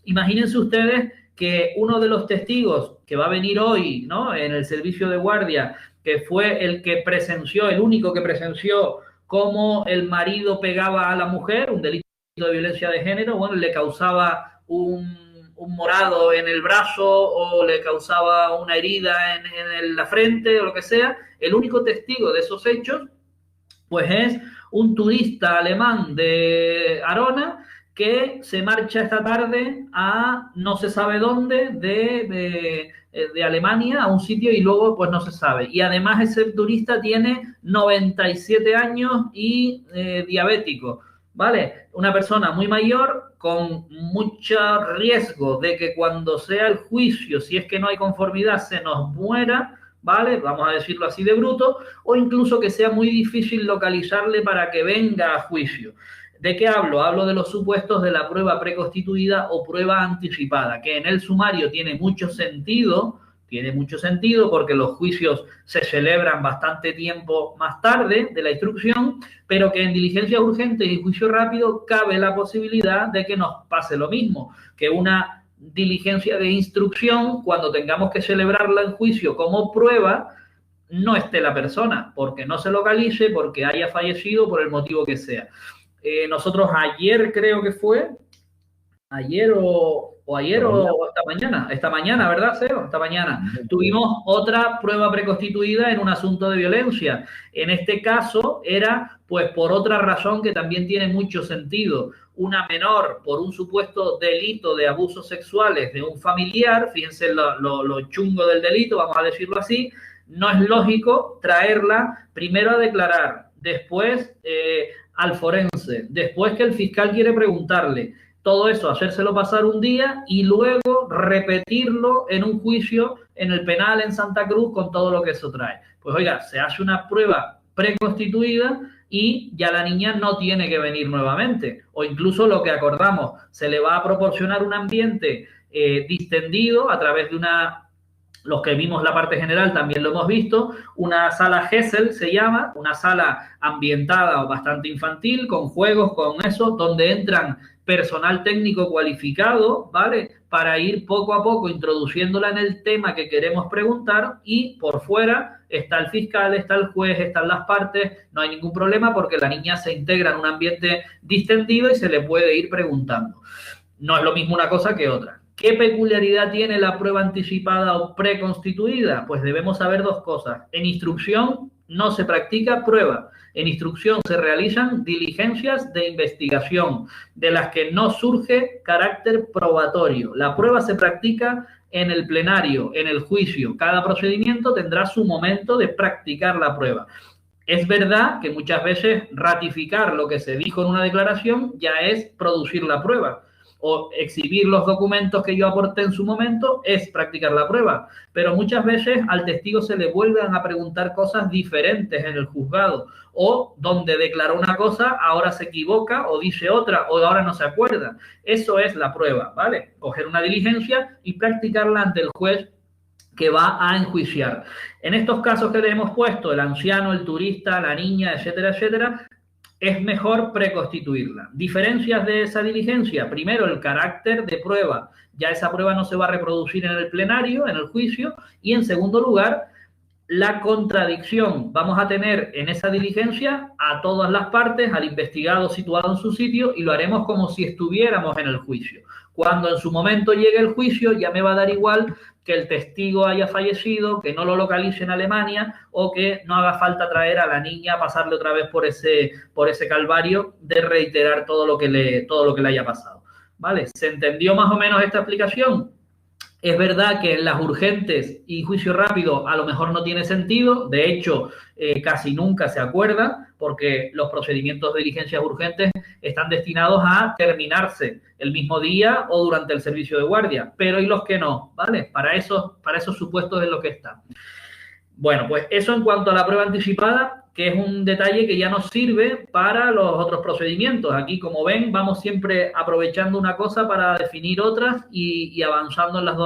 Imagínense ustedes que uno de los testigos que va a venir hoy, ¿no?, en el servicio de guardia, que fue el que presenció, el único que presenció cómo el marido pegaba a la mujer, un delito de violencia de género, bueno, le causaba un morado en el brazo o le causaba una herida en la frente o lo que sea. El único testigo de esos hechos, pues es un turista alemán de Arona que se marcha esta tarde a no se sabe dónde de Alemania, a un sitio, y luego pues no se sabe. Y además ese turista tiene 97 años y diabético, ¿vale? Una persona muy mayor con mucho riesgo de que cuando sea el juicio, si es que no hay conformidad, se nos muera, ¿vale? Vamos a decirlo así de bruto, o incluso que sea muy difícil localizarle para que venga a juicio. ¿De qué hablo? Hablo de los supuestos de la prueba preconstituida o prueba anticipada, que en el sumario tiene mucho sentido porque los juicios se celebran bastante tiempo más tarde de la instrucción, pero que en diligencias urgentes y juicio rápido cabe la posibilidad de que nos pase lo mismo, que una diligencia de instrucción, cuando tengamos que celebrarla en juicio como prueba, no esté la persona, porque no se localice, porque haya fallecido, por el motivo que sea. Nosotros ayer, creo que fue, ayer o esta mañana, ¿verdad, Seo? Esta mañana tuvimos otra prueba preconstituida en un asunto de violencia. En este caso era, pues, por otra razón que también tiene mucho sentido. Una menor por un supuesto delito de abusos sexuales de un familiar, fíjense lo chungo del delito, vamos a decirlo así. No es lógico traerla primero a declarar, después al forense, después que el fiscal quiere preguntarle, todo eso, hacérselo pasar un día y luego repetirlo en un juicio en el penal en Santa Cruz con todo lo que eso trae. Pues oiga, se hace una prueba preconstituida y ya la niña no tiene que venir nuevamente. O incluso lo que acordamos, se le va a proporcionar un ambiente distendido a través de una... Los que vimos la parte general también lo hemos visto, una sala Gesell se llama, una sala ambientada o bastante infantil, con juegos, con eso, donde entran personal técnico cualificado, ¿vale? Para ir poco a poco introduciéndola en el tema que queremos preguntar, y por fuera está el fiscal, está el juez, están las partes, no hay ningún problema porque la niña se integra en un ambiente distendido y se le puede ir preguntando. No es lo mismo una cosa que otra. ¿Qué peculiaridad tiene la prueba anticipada o preconstituida? Pues debemos saber dos cosas. En instrucción no se practica prueba. En instrucción se realizan diligencias de investigación, de las que no surge carácter probatorio. La prueba se practica en el plenario, en el juicio. Cada procedimiento tendrá su momento de practicar la prueba. Es verdad que muchas veces ratificar lo que se dijo en una declaración ya es producir la prueba, o exhibir los documentos que yo aporté en su momento es practicar la prueba. Pero muchas veces al testigo se le vuelven a preguntar cosas diferentes en el juzgado, o donde declaró una cosa, ahora se equivoca o dice otra, o ahora no se acuerda. Eso es la prueba, ¿vale? Coger una diligencia y practicarla ante el juez que va a enjuiciar. En estos casos que le hemos puesto, el anciano, el turista, la niña, etcétera, etcétera, es mejor preconstituirla. Diferencias de esa diligencia. Primero, el carácter de prueba. Ya esa prueba no se va a reproducir en el plenario, en el juicio. Y en segundo lugar, la contradicción. Vamos a tener en esa diligencia a todas las partes, al investigado situado en su sitio, y lo haremos como si estuviéramos en el juicio. Cuando en su momento llegue el juicio, ya me va a dar igual que el testigo haya fallecido, que no lo localice en Alemania, o que no haga falta traer a la niña a pasarle otra vez por ese calvario de reiterar todo lo que le haya pasado. ¿Vale? ¿Se entendió más o menos esta explicación? Es verdad que en las urgentes y juicio rápido a lo mejor no tiene sentido, de hecho casi nunca se acuerda, porque los procedimientos de diligencias urgentes están destinados a terminarse el mismo día o durante el servicio de guardia, pero ¿y los que no? ¿Vale? Para esos supuestos es lo que está. Bueno, pues eso en cuanto a la prueba anticipada, que es un detalle que ya nos sirve para los otros procedimientos. Aquí, como ven, vamos siempre aprovechando una cosa para definir otras y avanzando en los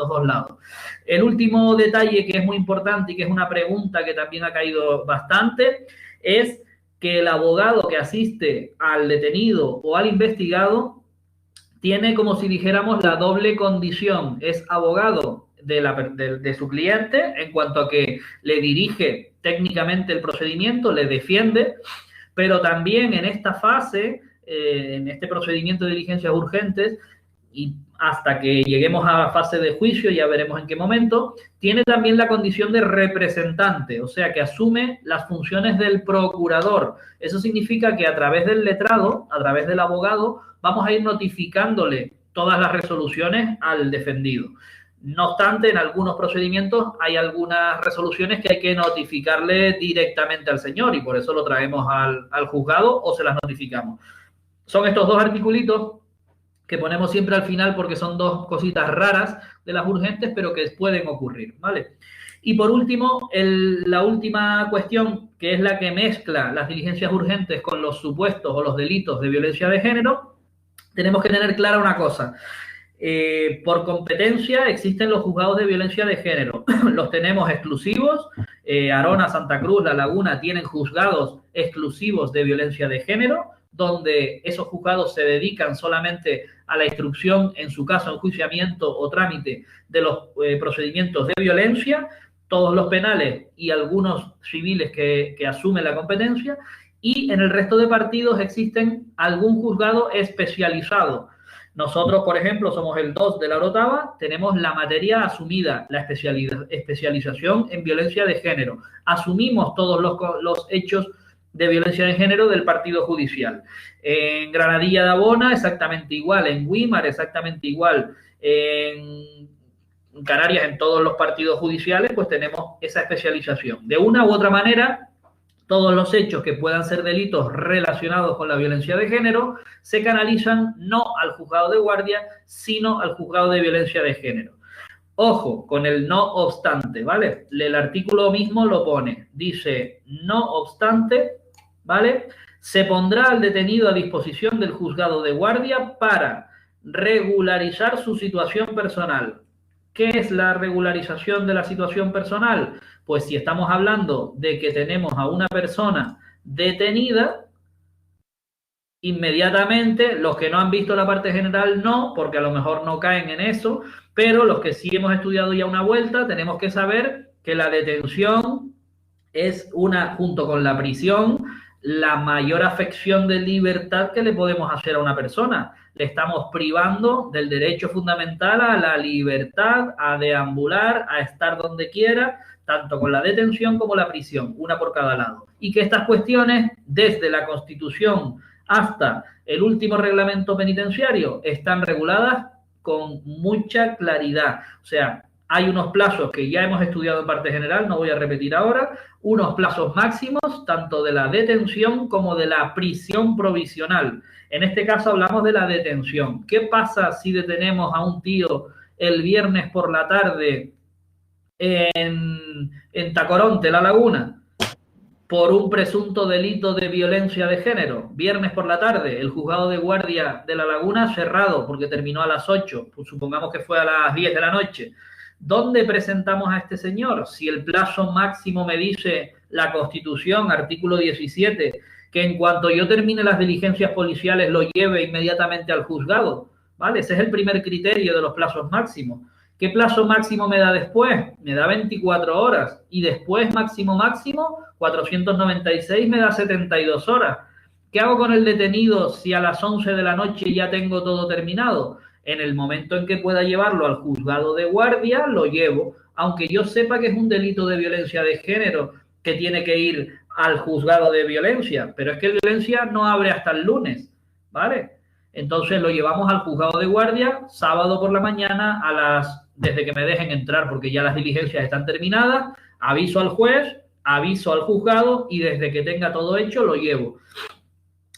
dos lados. El último detalle que es muy importante y que es una pregunta que también ha caído bastante es que el abogado que asiste al detenido o al investigado tiene, como si dijéramos, la doble condición. Es abogado de su cliente en cuanto a que le dirige técnicamente el procedimiento, le defiende, pero también en esta fase, en este procedimiento de diligencias urgentes, y hasta que lleguemos a la fase de juicio, ya veremos en qué momento, tiene también la condición de representante, o sea que asume las funciones del procurador. Eso significa que a través del letrado, a través del abogado, vamos a ir notificándole todas las resoluciones al defendido. No obstante, en algunos procedimientos hay algunas resoluciones que hay que notificarle directamente al señor y por eso lo traemos al juzgado o se las notificamos. Son estos dos articulitos que ponemos siempre al final porque son dos cositas raras de las urgentes, pero que pueden ocurrir, ¿vale? Y por último, la última cuestión, que es la que mezcla las diligencias urgentes con los supuestos o los delitos de violencia de género, tenemos que tener clara una cosa. Por competencia existen los juzgados de violencia de género. Los tenemos exclusivos. Arona, Santa Cruz, La Laguna tienen juzgados exclusivos de violencia de género, donde esos juzgados se dedican solamente a la instrucción, en su caso, enjuiciamiento o trámite de los procedimientos de violencia, todos los penales y algunos civiles que asumen la competencia, y en el resto de partidos existen algún juzgado especializado. Nosotros, por ejemplo, somos el 2 de la Orotava, tenemos la materia asumida, la especialización en violencia de género. Asumimos todos los hechos de violencia de género del partido judicial. En Granadilla de Abona, exactamente igual. En Güímar, exactamente igual. En Canarias, en todos los partidos judiciales, pues tenemos esa especialización. De una u otra manera, todos los hechos que puedan ser delitos relacionados con la violencia de género se canalizan no al juzgado de guardia, sino al juzgado de violencia de género. Ojo con el no obstante, ¿vale? El artículo mismo lo pone. Dice, no obstante, ¿vale? Se pondrá al detenido a disposición del juzgado de guardia para regularizar su situación personal. ¿Qué es la regularización de la situación personal? Pues si estamos hablando de que tenemos a una persona detenida, inmediatamente, los que no han visto la parte general no, porque a lo mejor no caen en eso, pero los que sí hemos estudiado ya una vuelta, tenemos que saber que la detención es junto con la prisión, la mayor afección de libertad que le podemos hacer a una persona. Le estamos privando del derecho fundamental a la libertad, a deambular, a estar donde quiera, tanto con la detención como la prisión, una por cada lado. Y que estas cuestiones, desde la Constitución hasta el último reglamento penitenciario, están reguladas con mucha claridad. O sea, hay unos plazos que ya hemos estudiado en parte general, no voy a repetir ahora, unos plazos máximos, tanto de la detención como de la prisión provisional. En este caso hablamos de la detención. ¿Qué pasa si detenemos a un tío el viernes por la tarde en Tacoronte, La Laguna, por un presunto delito de violencia de género? Viernes por la tarde, el juzgado de guardia de La Laguna cerrado porque terminó a las 8, pues supongamos que fue a las 10 de la noche. ¿Dónde presentamos a este señor? Si el plazo máximo me dice la Constitución, artículo 17, que en cuanto yo termine las diligencias policiales lo lleve inmediatamente al juzgado, ¿vale? Ese es el primer criterio de los plazos máximos. ¿Qué plazo máximo me da después? Me da 24 horas. Y después, máximo, 496 me da 72 horas. ¿Qué hago con el detenido si a las 11 de la noche ya tengo todo terminado? En el momento en que pueda llevarlo al juzgado de guardia, lo llevo. Aunque yo sepa que es un delito de violencia de género, que tiene que ir al juzgado de violencia. Pero es que violencia no abre hasta el lunes, ¿vale? Entonces lo llevamos al juzgado de guardia, sábado por la mañana, desde que me dejen entrar, porque ya las diligencias están terminadas, aviso al juez, aviso al juzgado y desde que tenga todo hecho lo llevo.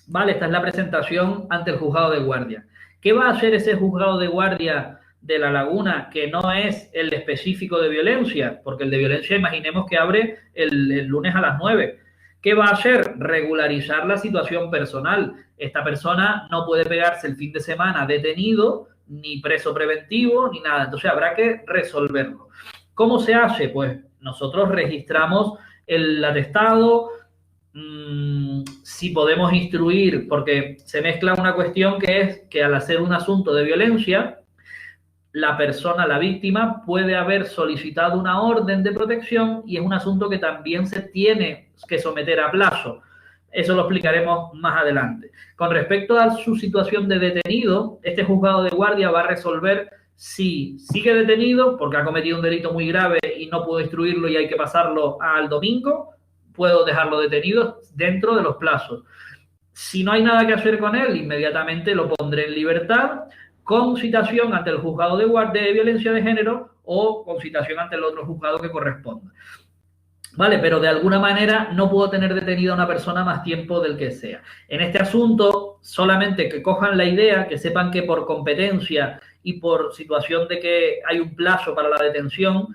Vale, esta es la presentación ante el juzgado de guardia. ¿Qué va a hacer ese juzgado de guardia de La Laguna, que no es el específico de violencia? Porque el de violencia, imaginemos que abre el lunes a las 9. ¿Qué va a hacer? Regularizar la situación personal. Esta persona no puede pegarse el fin de semana detenido, ni preso preventivo, ni nada. Entonces habrá que resolverlo. ¿Cómo se hace? Pues nosotros registramos el atestado, si podemos instruir, porque se mezcla una cuestión que es que al hacer un asunto de violencia, la persona, la víctima, puede haber solicitado una orden de protección y es un asunto que también se tiene que someter a plazo. Eso lo explicaremos más adelante. Con respecto a su situación de detenido, este juzgado de guardia va a resolver si sigue detenido porque ha cometido un delito muy grave y no puedo instruirlo y hay que pasarlo al domingo, puedo dejarlo detenido dentro de los plazos. Si no hay nada que hacer con él, inmediatamente lo pondré en libertad con citación ante el juzgado de guardia de violencia de género o con citación ante el otro juzgado que corresponda. Vale, pero de alguna manera no puedo tener detenida a una persona más tiempo del que sea. En este asunto, solamente que cojan la idea, que sepan que por competencia y por situación de que hay un plazo para la detención,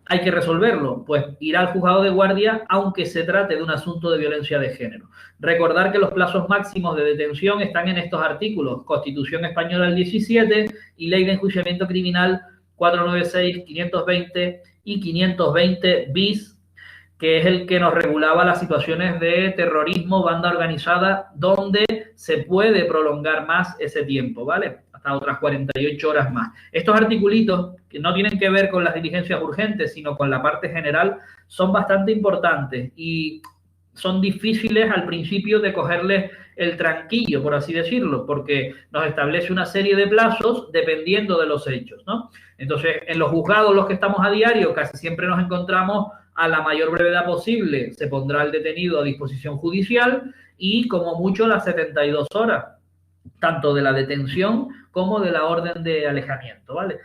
hay que resolverlo, pues ir al juzgado de guardia aunque se trate de un asunto de violencia de género. Recordar que los plazos máximos de detención están en estos artículos: Constitución Española el 17 y Ley de Enjuiciamiento Criminal 496, 520 y 520 bis, que es el que nos regulaba las situaciones de terrorismo, banda organizada, donde se puede prolongar más ese tiempo, ¿vale? Hasta otras 48 horas más. Estos articulitos, que no tienen que ver con las diligencias urgentes, sino con la parte general, son bastante importantes y son difíciles al principio de cogerles el tranquillo, por así decirlo, porque nos establece una serie de plazos dependiendo de los hechos, ¿no? Entonces, en los juzgados, los que estamos a diario, casi siempre nos encontramos a la mayor brevedad posible. Se pondrá el detenido a disposición judicial y, como mucho, las 72 horas, tanto de la detención como de la orden de alejamiento, ¿vale?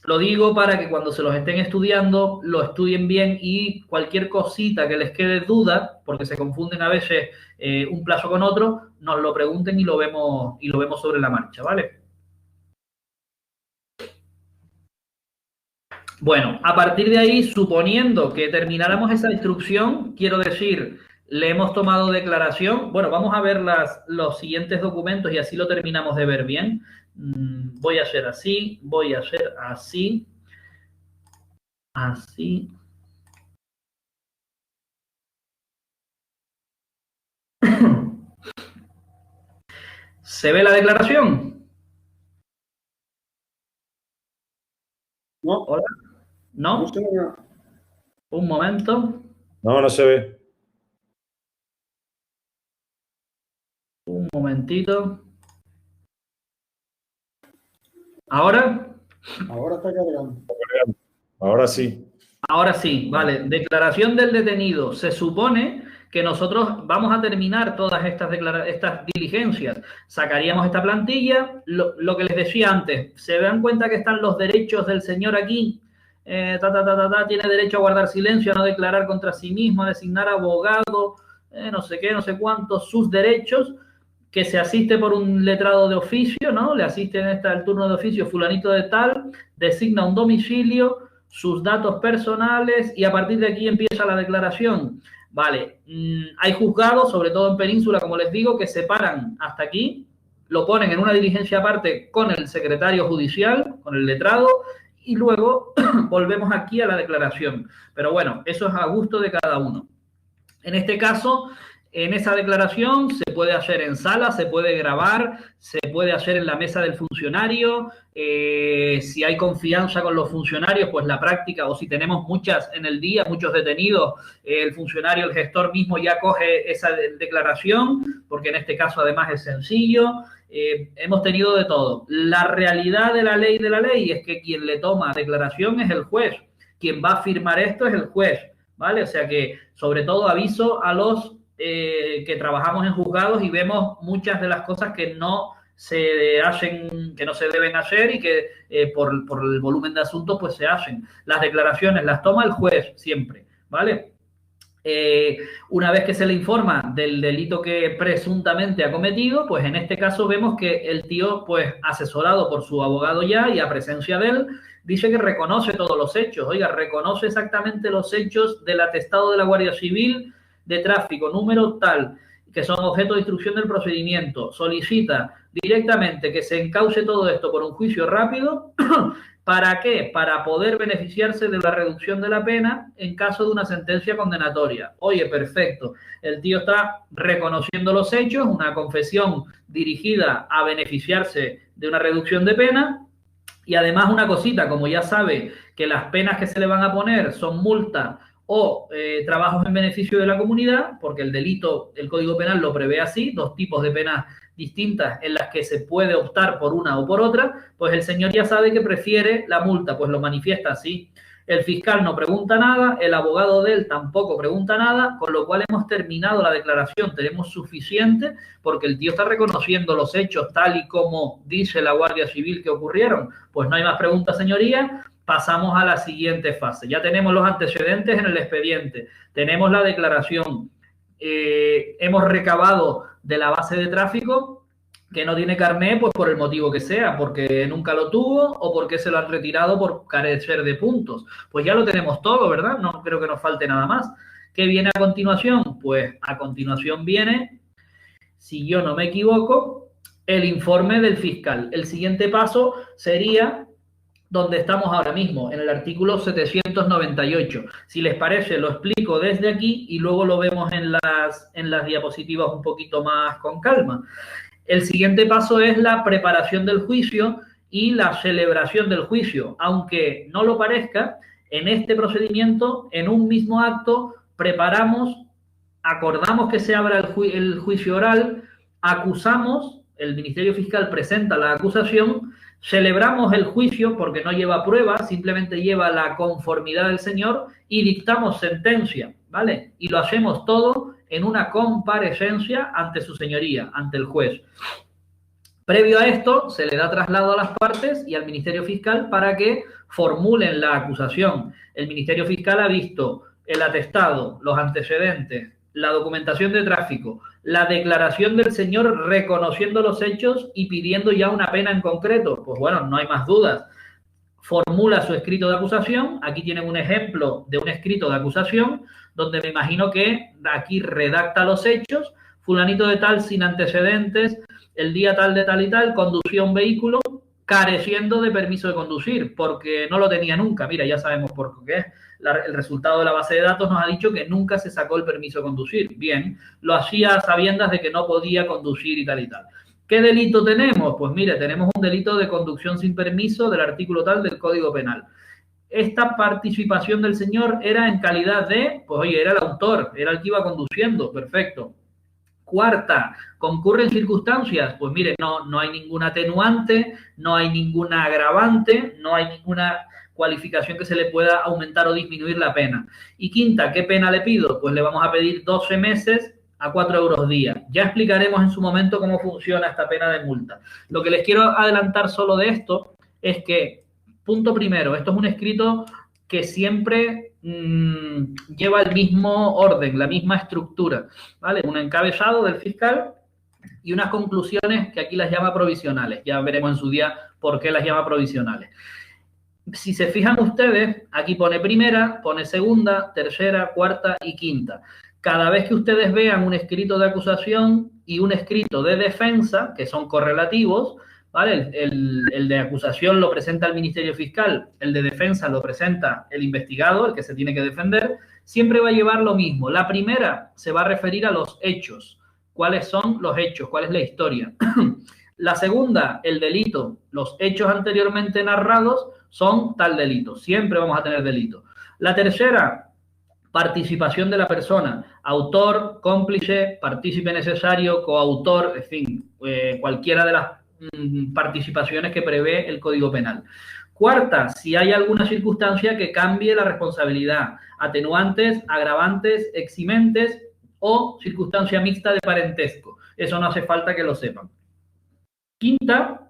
Lo digo para que cuando se los estén estudiando, lo estudien bien y cualquier cosita que les quede duda, porque se confunden a veces un plazo con otro, nos lo pregunten y lo vemos sobre la marcha, ¿vale? Bueno, a partir de ahí, suponiendo que termináramos esa instrucción, quiero decir, le hemos tomado declaración. Bueno, vamos a ver los siguientes documentos y así lo terminamos de ver bien. Voy a hacer así, voy a hacer así, así. ¿Se ve la declaración? No. ¿Hola? ¿No? Un momento. No, no se ve. Un momentito. ¿Ahora? Ahora está cargando. Ahora sí. Ahora sí, vale. Declaración del detenido. Se supone que nosotros vamos a terminar todas estas diligencias. Sacaríamos esta plantilla. Lo que les decía antes, ¿se dan cuenta que están los derechos del señor aquí? Tiene derecho a guardar silencio, a no declarar contra sí mismo, a designar abogado, no sé qué, no sé cuántos, sus derechos, que se asiste por un letrado de oficio, ¿no? Le asiste en el turno de oficio fulanito de tal, designa un domicilio, sus datos personales y a partir de aquí empieza la declaración. Vale, hay juzgados, sobre todo en Península, como les digo, que separan hasta aquí, lo ponen en una diligencia aparte con el secretario judicial, con el letrado, y luego volvemos aquí a la declaración. Pero bueno, eso es a gusto de cada uno. En este caso, en esa declaración se puede hacer en sala, se puede grabar, se puede hacer en la mesa del funcionario. Si hay confianza con los funcionarios, pues la práctica, o si tenemos muchas en el día, muchos detenidos, el funcionario, el gestor mismo ya coge esa declaración, porque en este caso además es sencillo. Hemos tenido de todo. La realidad de la ley es que quien le toma declaración es el juez. Quien va a firmar esto es el juez, ¿vale? O sea que, sobre todo, aviso a los que trabajamos en juzgados y vemos muchas de las cosas que no se hacen, que no se deben hacer y que por el volumen de asuntos pues se hacen. Las declaraciones las toma el juez siempre, ¿vale? Una vez que se le informa del delito que presuntamente ha cometido, pues en este caso vemos que el tío, pues asesorado por su abogado ya y a presencia de él, dice que reconoce todos los hechos. Oiga, reconoce exactamente los hechos del atestado de la Guardia Civil de tráfico, número tal, que son objeto de instrucción del procedimiento. Solicita directamente que se encauce todo esto por un juicio rápido. ¿Para qué? Para poder beneficiarse de la reducción de la pena en caso de una sentencia condenatoria. Oye, perfecto. El tío está reconociendo los hechos, una confesión dirigida a beneficiarse de una reducción de pena. Y además una cosita, como ya sabe que las penas que se le van a poner son multa o trabajos en beneficio de la comunidad, porque el delito, el Código Penal lo prevé así, dos tipos de penas distintas en las que se puede optar por una o por otra, pues el señor ya sabe que prefiere la multa, pues lo manifiesta así. El fiscal no pregunta nada, el abogado de él tampoco pregunta nada, con lo cual hemos terminado la declaración, tenemos suficiente, porque el tío está reconociendo los hechos tal y como dice la Guardia Civil que ocurrieron. Pues no hay más preguntas, señoría. Pasamos a la siguiente fase. Ya tenemos los antecedentes en el expediente, tenemos la declaración, hemos recabado de la base de tráfico que no tiene carné, pues por el motivo que sea, porque nunca lo tuvo o porque se lo han retirado por carecer de puntos. Pues ya lo tenemos todo, ¿verdad? No creo que nos falte nada más. ¿Qué viene a continuación? Pues a continuación viene, si yo no me equivoco, el informe del fiscal. El siguiente paso sería donde estamos ahora mismo, en el artículo 798. Si les parece, lo explico desde aquí y luego lo vemos en las diapositivas un poquito más con calma. El siguiente paso es la preparación del juicio y la celebración del juicio. Aunque no lo parezca, en este procedimiento, en un mismo acto, acordamos que se abra el juicio oral, acusamos, el Ministerio Fiscal presenta la acusación, celebramos el juicio porque no lleva pruebas, simplemente lleva la conformidad del señor y dictamos sentencia, ¿vale? Y lo hacemos todo en una comparecencia ante su señoría, ante el juez. Previo a esto, se le da traslado a las partes y al Ministerio Fiscal para que formulen la acusación. El Ministerio Fiscal ha visto el atestado, los antecedentes, la documentación de tráfico, la declaración del señor reconociendo los hechos y pidiendo ya una pena en concreto. Pues bueno, no hay más dudas. formula su escrito de acusación. Aquí tienen un ejemplo de un escrito de acusación, donde me imagino que aquí redacta los hechos. Fulanito de tal, sin antecedentes, el día tal de tal y tal, conducía un vehículo careciendo de permiso de conducir, porque no lo tenía nunca. Mira, ya sabemos por qué. El resultado de la base de datos nos ha dicho que nunca se sacó el permiso de conducir. Bien, lo hacía a sabiendas de que no podía conducir y tal y tal. ¿Qué delito tenemos? Pues mire, tenemos un delito de conducción sin permiso del artículo tal del Código Penal. Esta participación del señor era en calidad de, pues oye, era el autor, era el que iba conduciendo, perfecto. Cuarta, ¿concurren circunstancias? Pues mire, no hay ningún atenuante, no hay ninguna agravante, no hay ninguna cualificación que se le pueda aumentar o disminuir la pena. Y quinta, ¿qué pena le pido? Pues le vamos a pedir 12 meses a 4 euros día. Ya explicaremos en su momento cómo funciona esta pena de multa. Lo que les quiero adelantar solo de esto es que, punto primero, esto es un escrito que siempre lleva el mismo orden, la misma estructura, ¿vale? Un encabezado del fiscal y unas conclusiones que aquí las llama provisionales. Ya veremos en su día por qué las llama provisionales. Si se fijan ustedes, aquí pone primera, pone segunda, tercera, cuarta y quinta. Cada vez que ustedes vean un escrito de acusación y un escrito de defensa, que son correlativos, ¿vale? El de acusación lo presenta el Ministerio Fiscal, el de defensa lo presenta el investigado, el que se tiene que defender, siempre va a llevar lo mismo. La primera se va a referir a los hechos. ¿Cuáles son los hechos? ¿Cuál es la historia? La segunda, el delito. Los hechos anteriormente narrados son tal delito. Siempre vamos a tener delito. La tercera, participación de la persona. Autor, cómplice, partícipe necesario, coautor, en fin, cualquiera de las participaciones que prevé el Código Penal. Cuarta, si hay alguna circunstancia que cambie la responsabilidad, atenuantes, agravantes, eximentes o circunstancia mixta de parentesco. Eso no hace falta que lo sepan. Quinta,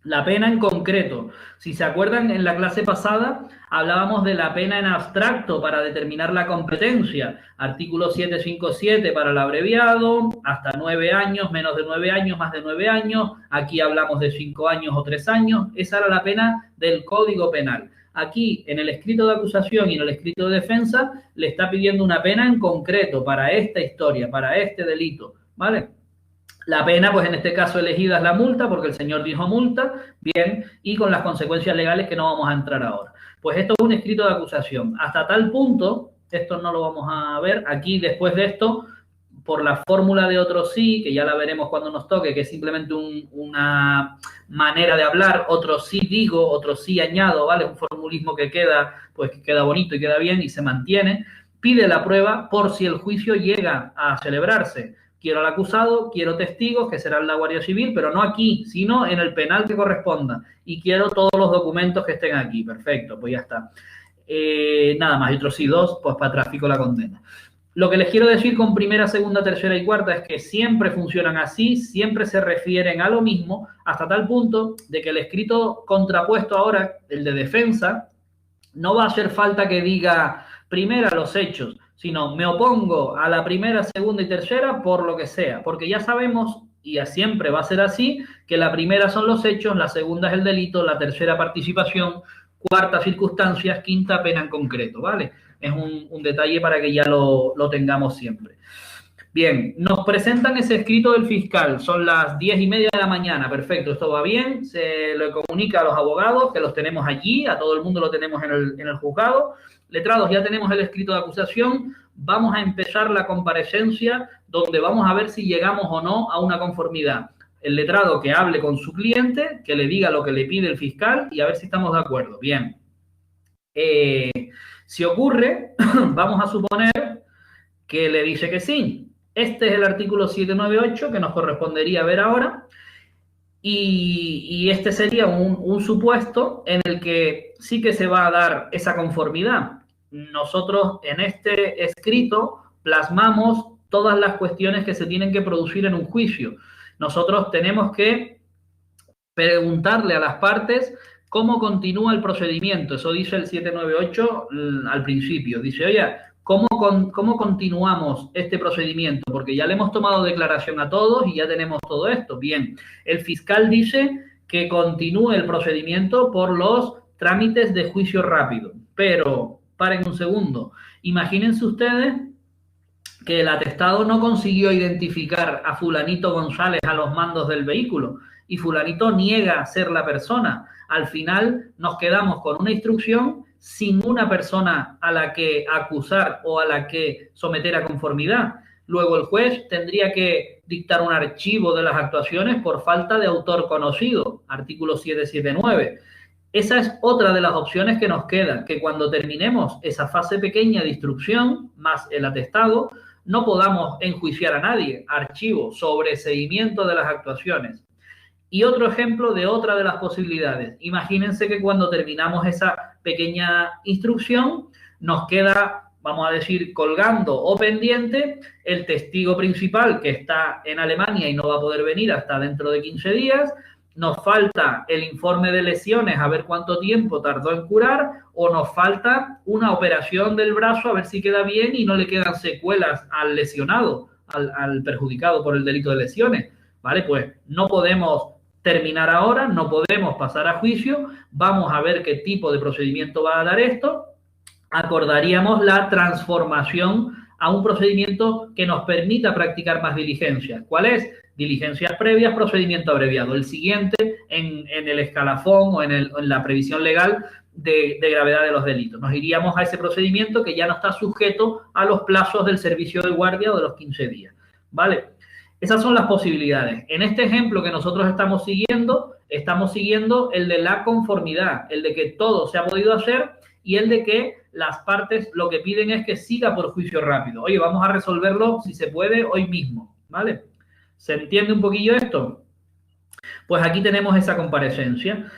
la pena en concreto. Si se acuerdan, en la clase pasada hablábamos de la pena en abstracto para determinar la competencia. Artículo 757 para el abreviado, hasta 9 años, menos de 9 años, más de 9 años. Aquí hablamos de 5 años o 3 años. Esa era la pena del Código Penal. Aquí, en el escrito de acusación y en el escrito de defensa, le está pidiendo una pena en concreto para esta historia, para este delito, ¿vale? La pena, pues en este caso elegida es la multa, porque el señor dijo multa, bien, y con las consecuencias legales que no vamos a entrar ahora. Pues esto es un escrito de acusación. Hasta tal punto, esto no lo vamos a ver, aquí después de esto, por la fórmula de otro sí, que ya la veremos cuando nos toque, que es simplemente una manera de hablar, otro sí digo, otro sí añado, ¿vale? Un formulismo que queda, pues que queda bonito y queda bien y se mantiene. Pide la prueba por si el juicio llega a celebrarse. Quiero al acusado, quiero testigos, que serán la Guardia Civil, pero no aquí, sino en el penal que corresponda. Y quiero todos los documentos que estén aquí. Perfecto, pues ya está. Nada más, y otros sí, 2, pues para tráfico la condena. Lo que les quiero decir con primera, segunda, tercera y cuarta es que siempre funcionan así, siempre se refieren a lo mismo, hasta tal punto de que el escrito contrapuesto ahora, el de defensa, no va a hacer falta que diga primera los hechos, sino me opongo a la primera, segunda y tercera por lo que sea, porque ya sabemos, y siempre va a ser así, que la primera son los hechos, la segunda es el delito, la tercera participación, cuarta circunstancias, quinta pena en concreto, ¿vale? Es un detalle para que ya lo tengamos siempre. Bien, nos presentan ese escrito del fiscal, son las 10:30 de la mañana, perfecto, esto va bien, se lo comunica a los abogados, que los tenemos allí, a todo el mundo lo tenemos en el juzgado. Letrados, ya tenemos el escrito de acusación, vamos a empezar la comparecencia, donde vamos a ver si llegamos o no a una conformidad. El letrado que hable con su cliente, que le diga lo que le pide el fiscal y a ver si estamos de acuerdo. Bien. Si ocurre, vamos a suponer que le dice que sí. Este es el artículo 798 que nos correspondería ver ahora. Y este sería un supuesto en el que sí que se va a dar esa conformidad. Nosotros en este escrito plasmamos todas las cuestiones que se tienen que producir en un juicio. Nosotros tenemos que preguntarle a las partes cómo continúa el procedimiento. Eso dice el 798 al principio. Dice, oye, ¿cómo continuamos este procedimiento? Porque ya le hemos tomado declaración a todos y ya tenemos todo esto. Bien, el fiscal dice que continúe el procedimiento por los trámites de juicio rápido. Pero, paren un segundo, imagínense ustedes que el atestado no consiguió identificar a fulanito González a los mandos del vehículo y fulanito niega ser la persona. Al final nos quedamos con una instrucción sin una persona a la que acusar o a la que someter a conformidad. Luego el juez tendría que dictar un archivo de las actuaciones por falta de autor conocido, artículo 779. Esa es otra de las opciones que nos queda, que cuando terminemos esa fase pequeña de instrucción más el atestado, no podamos enjuiciar a nadie. Archivo, sobreseimiento de las actuaciones. Y otro ejemplo de otra de las posibilidades. Imagínense que cuando terminamos esa pequeña instrucción, nos queda, vamos a decir, colgando o pendiente el testigo principal que está en Alemania y no va a poder venir hasta dentro de 15 días. Nos falta el informe de lesiones, a ver cuánto tiempo tardó en curar, o nos falta una operación del brazo, a ver si queda bien y no le quedan secuelas al lesionado, al perjudicado por el delito de lesiones. ¿Vale? Pues no podemos terminar ahora, no podemos pasar a juicio, vamos a ver qué tipo de procedimiento va a dar esto, acordaríamos la transformación a un procedimiento que nos permita practicar más diligencias. ¿Cuál es? Diligencias previas, procedimiento abreviado. El siguiente en el escalafón o en la previsión legal de gravedad de los delitos. Nos iríamos a ese procedimiento que ya no está sujeto a los plazos del servicio de guardia o de los 15 días. ¿Vale? Esas son las posibilidades. En este ejemplo que nosotros estamos siguiendo el de la conformidad, el de que todo se ha podido hacer y el de que las partes lo que piden es que siga por juicio rápido. Oye, vamos a resolverlo, si se puede, hoy mismo. ¿Vale? ¿Se entiende un poquillo esto? Pues aquí tenemos esa comparecencia.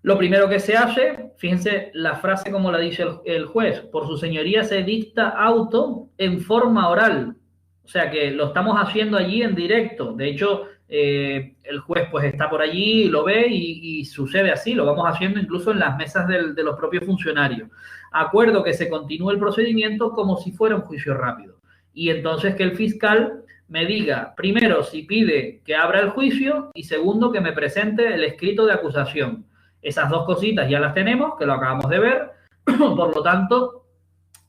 Lo primero que se hace, fíjense la frase como la dice el juez, por su señoría se dicta auto en forma oral. O sea que lo estamos haciendo allí en directo. De hecho, el juez pues está por allí, lo ve y sucede así. Lo vamos haciendo incluso en las mesas de los propios funcionarios. Acuerdo que se continúe el procedimiento como si fuera un juicio rápido. Y entonces que el fiscal me diga, primero, si pide que abra el juicio y segundo, que me presente el escrito de acusación. Esas dos cositas ya las tenemos, que lo acabamos de ver. Por lo tanto,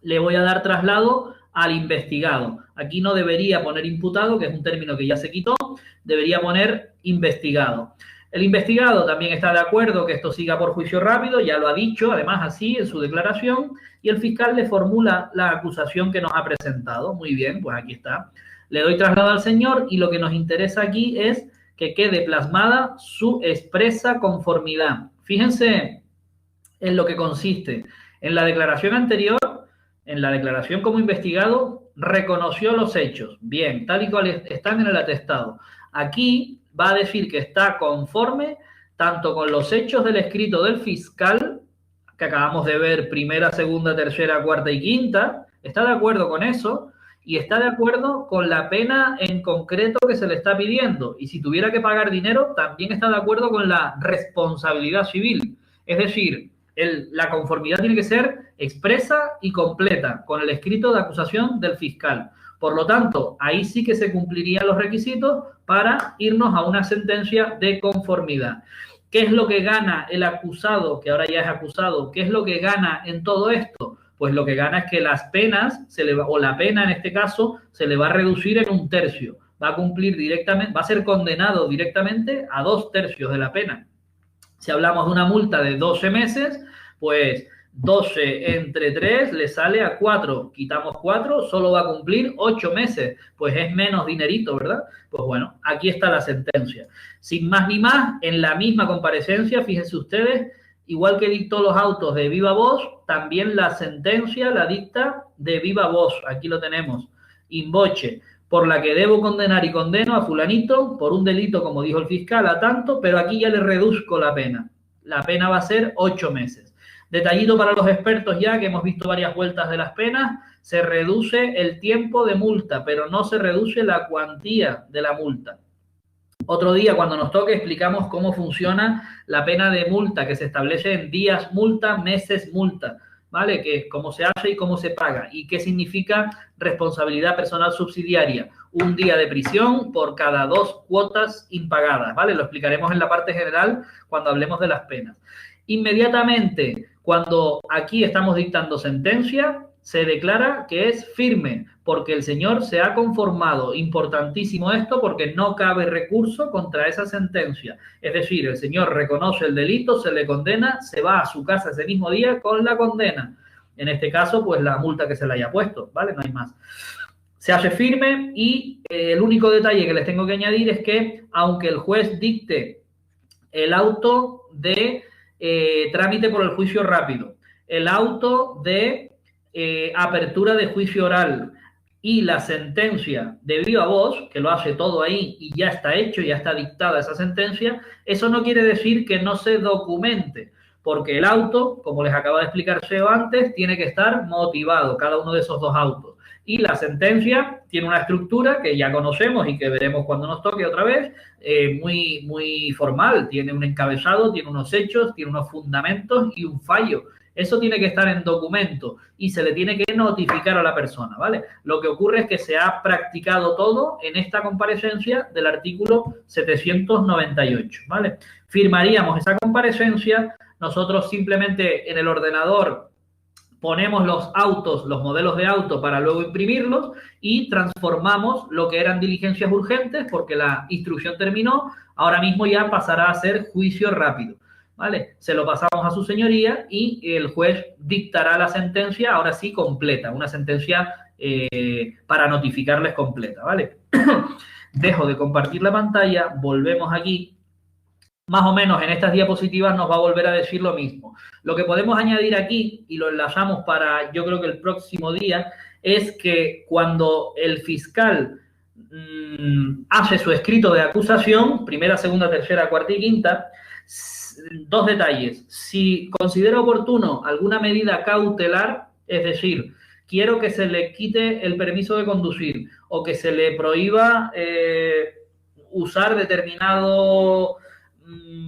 le voy a dar traslado al investigado. Aquí no debería poner imputado, que es un término que ya se quitó, debería poner investigado. El investigado también está de acuerdo que esto siga por juicio rápido, ya lo ha dicho, además así en su declaración, y el fiscal le formula la acusación que nos ha presentado. Muy bien, pues aquí está. Le doy traslado al señor y lo que nos interesa aquí es que quede plasmada su expresa conformidad. Fíjense en lo que consiste. En la declaración anterior, en la declaración como investigado, reconoció los hechos. Bien, tal y cual están en el atestado. Aquí va a decir que está conforme tanto con los hechos del escrito del fiscal, que acabamos de ver primera, segunda, tercera, cuarta y quinta, está de acuerdo con eso, y está de acuerdo con la pena en concreto que se le está pidiendo. Y si tuviera que pagar dinero, también está de acuerdo con la responsabilidad civil. Es decir, la conformidad tiene que ser expresa y completa con el escrito de acusación del fiscal. Por lo tanto, ahí sí que se cumplirían los requisitos para irnos a una sentencia de conformidad. ¿Qué es lo que gana el acusado, que ahora ya es acusado? ¿Qué es lo que gana en todo esto? Pues lo que gana es que las penas, o la pena en este caso, se le va a reducir en 1/3. Va a cumplir directamente, va a ser condenado directamente a 2/3 de la pena. Si hablamos de una multa de 12 meses, pues 12 entre 3 le sale a 4. Quitamos 4, solo va a cumplir 8 meses. Pues es menos dinerito, ¿verdad? Pues bueno, aquí está la sentencia. Sin más ni más, en la misma comparecencia, fíjense ustedes, igual que dictó los autos de viva voz, también la sentencia la dicta de viva voz. Aquí lo tenemos, in voce, por la que debo condenar y condeno a fulanito por un delito, como dijo el fiscal, a tanto, pero aquí ya le reduzco la pena. La pena va a ser 8 meses. Detallito para los expertos ya, que hemos visto varias vueltas de las penas, se reduce el tiempo de multa, pero no se reduce la cuantía de la multa. Otro día, cuando nos toque, explicamos cómo funciona la pena de multa, que se establece en días multa, meses multa, ¿vale? Que es cómo se hace y cómo se paga. Y qué significa responsabilidad personal subsidiaria. 1 día de prisión por cada 2 cuotas impagadas, ¿vale? Lo explicaremos en la parte general cuando hablemos de las penas. Inmediatamente, cuando aquí estamos dictando sentencia, se declara que es firme, porque el señor se ha conformado. Importantísimo esto, porque no cabe recurso contra esa sentencia. Es decir, el señor reconoce el delito, se le condena, se va a su casa ese mismo día con la condena. En este caso, pues la multa que se le haya puesto, ¿vale? No hay más. Se hace firme y el único detalle que les tengo que añadir es que, aunque el juez dicte el auto de trámite por el juicio rápido, el auto de apertura de juicio oral y la sentencia de viva voz, que lo hace todo ahí y ya está hecho, ya está dictada esa sentencia, eso no quiere decir que no se documente, porque el auto, como les acaba de explicar Seo antes, tiene que estar motivado, cada uno de esos dos autos. Y la sentencia tiene una estructura que ya conocemos y que veremos cuando nos toque otra vez, muy formal. Tiene un encabezado, tiene unos hechos, tiene unos fundamentos y un fallo. Eso tiene que estar en documento y se le tiene que notificar a la persona, ¿vale? Lo que ocurre es que se ha practicado todo en esta comparecencia del artículo 798, ¿vale? Firmaríamos esa comparecencia, nosotros simplemente en el ordenador ponemos los autos, los modelos de auto para luego imprimirlos y transformamos lo que eran diligencias urgentes porque la instrucción terminó, ahora mismo ya pasará a ser juicio rápido, ¿vale? Se lo pasamos a su señoría y el juez dictará la sentencia, ahora sí completa, una sentencia para notificarles completa, ¿vale? Dejo de compartir la pantalla, volvemos aquí. Más o menos en estas diapositivas nos va a volver a decir lo mismo. Lo que podemos añadir aquí, y lo enlazamos para, yo creo que el próximo día, es que cuando el fiscal hace su escrito de acusación, primera, segunda, tercera, cuarta y quinta, dos detalles. Si considera oportuno alguna medida cautelar, es decir, quiero que se le quite el permiso de conducir o que se le prohíba usar determinado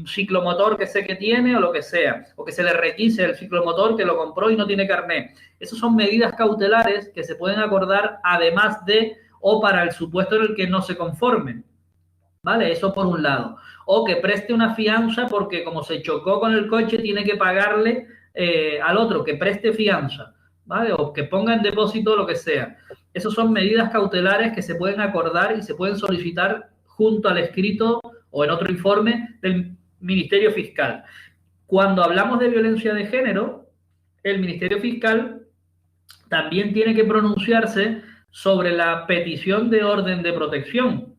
ciclomotor que sé que tiene o lo que sea, o que se le requise el ciclomotor que lo compró y no tiene carnet. Esas son medidas cautelares que se pueden acordar además de o para el supuesto en el que no se conformen, ¿vale? Eso por un lado. O que preste una fianza porque como se chocó con el coche tiene que pagarle al otro, que preste fianza, ¿vale? O que ponga en depósito lo que sea. Esas son medidas cautelares que se pueden acordar y se pueden solicitar junto al escrito o en otro informe del Ministerio Fiscal. Cuando hablamos de violencia de género, el Ministerio Fiscal también tiene que pronunciarse sobre la petición de orden de protección.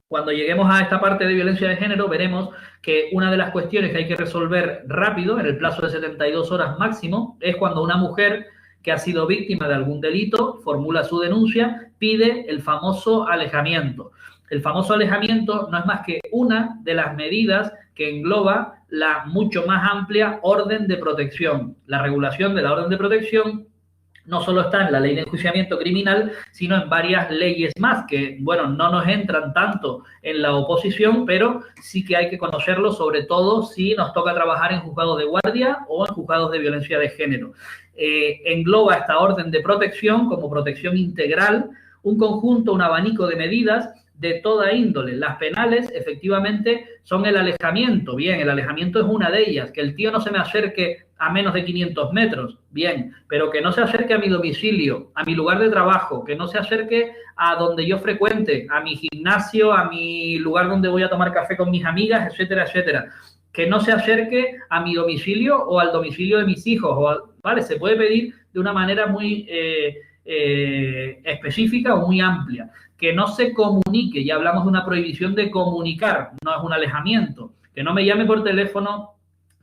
Cuando lleguemos a esta parte de violencia de género, veremos que una de las cuestiones que hay que resolver rápido, en el plazo de 72 horas máximo, es cuando una mujer que ha sido víctima de algún delito formula su denuncia, pide el famoso alejamiento. El famoso alejamiento no es más que una de las medidas que engloba la mucho más amplia orden de protección. La regulación de la orden de protección no solo está en la ley de enjuiciamiento criminal, sino en varias leyes más que, bueno, no nos entran tanto en la oposición, pero sí que hay que conocerlo, sobre todo si nos toca trabajar en juzgados de guardia o en juzgados de violencia de género. Engloba esta orden de protección como protección integral, un conjunto, un abanico de medidas de toda índole. Las penales, efectivamente, son el alejamiento. Bien, el alejamiento es una de ellas. Que el tío no se me acerque a menos de 500 metros. Bien, pero que no se acerque a mi domicilio, a mi lugar de trabajo, que no se acerque a donde yo frecuente, a mi gimnasio, a mi lugar donde voy a tomar café con mis amigas, etcétera, etcétera. Que no se acerque a mi domicilio o al domicilio de mis hijos. ¿Vale? Se puede pedir de una manera muy específica o muy amplia. Que no se comunique, ya hablamos de una prohibición de comunicar, no es un alejamiento, que no me llame por teléfono,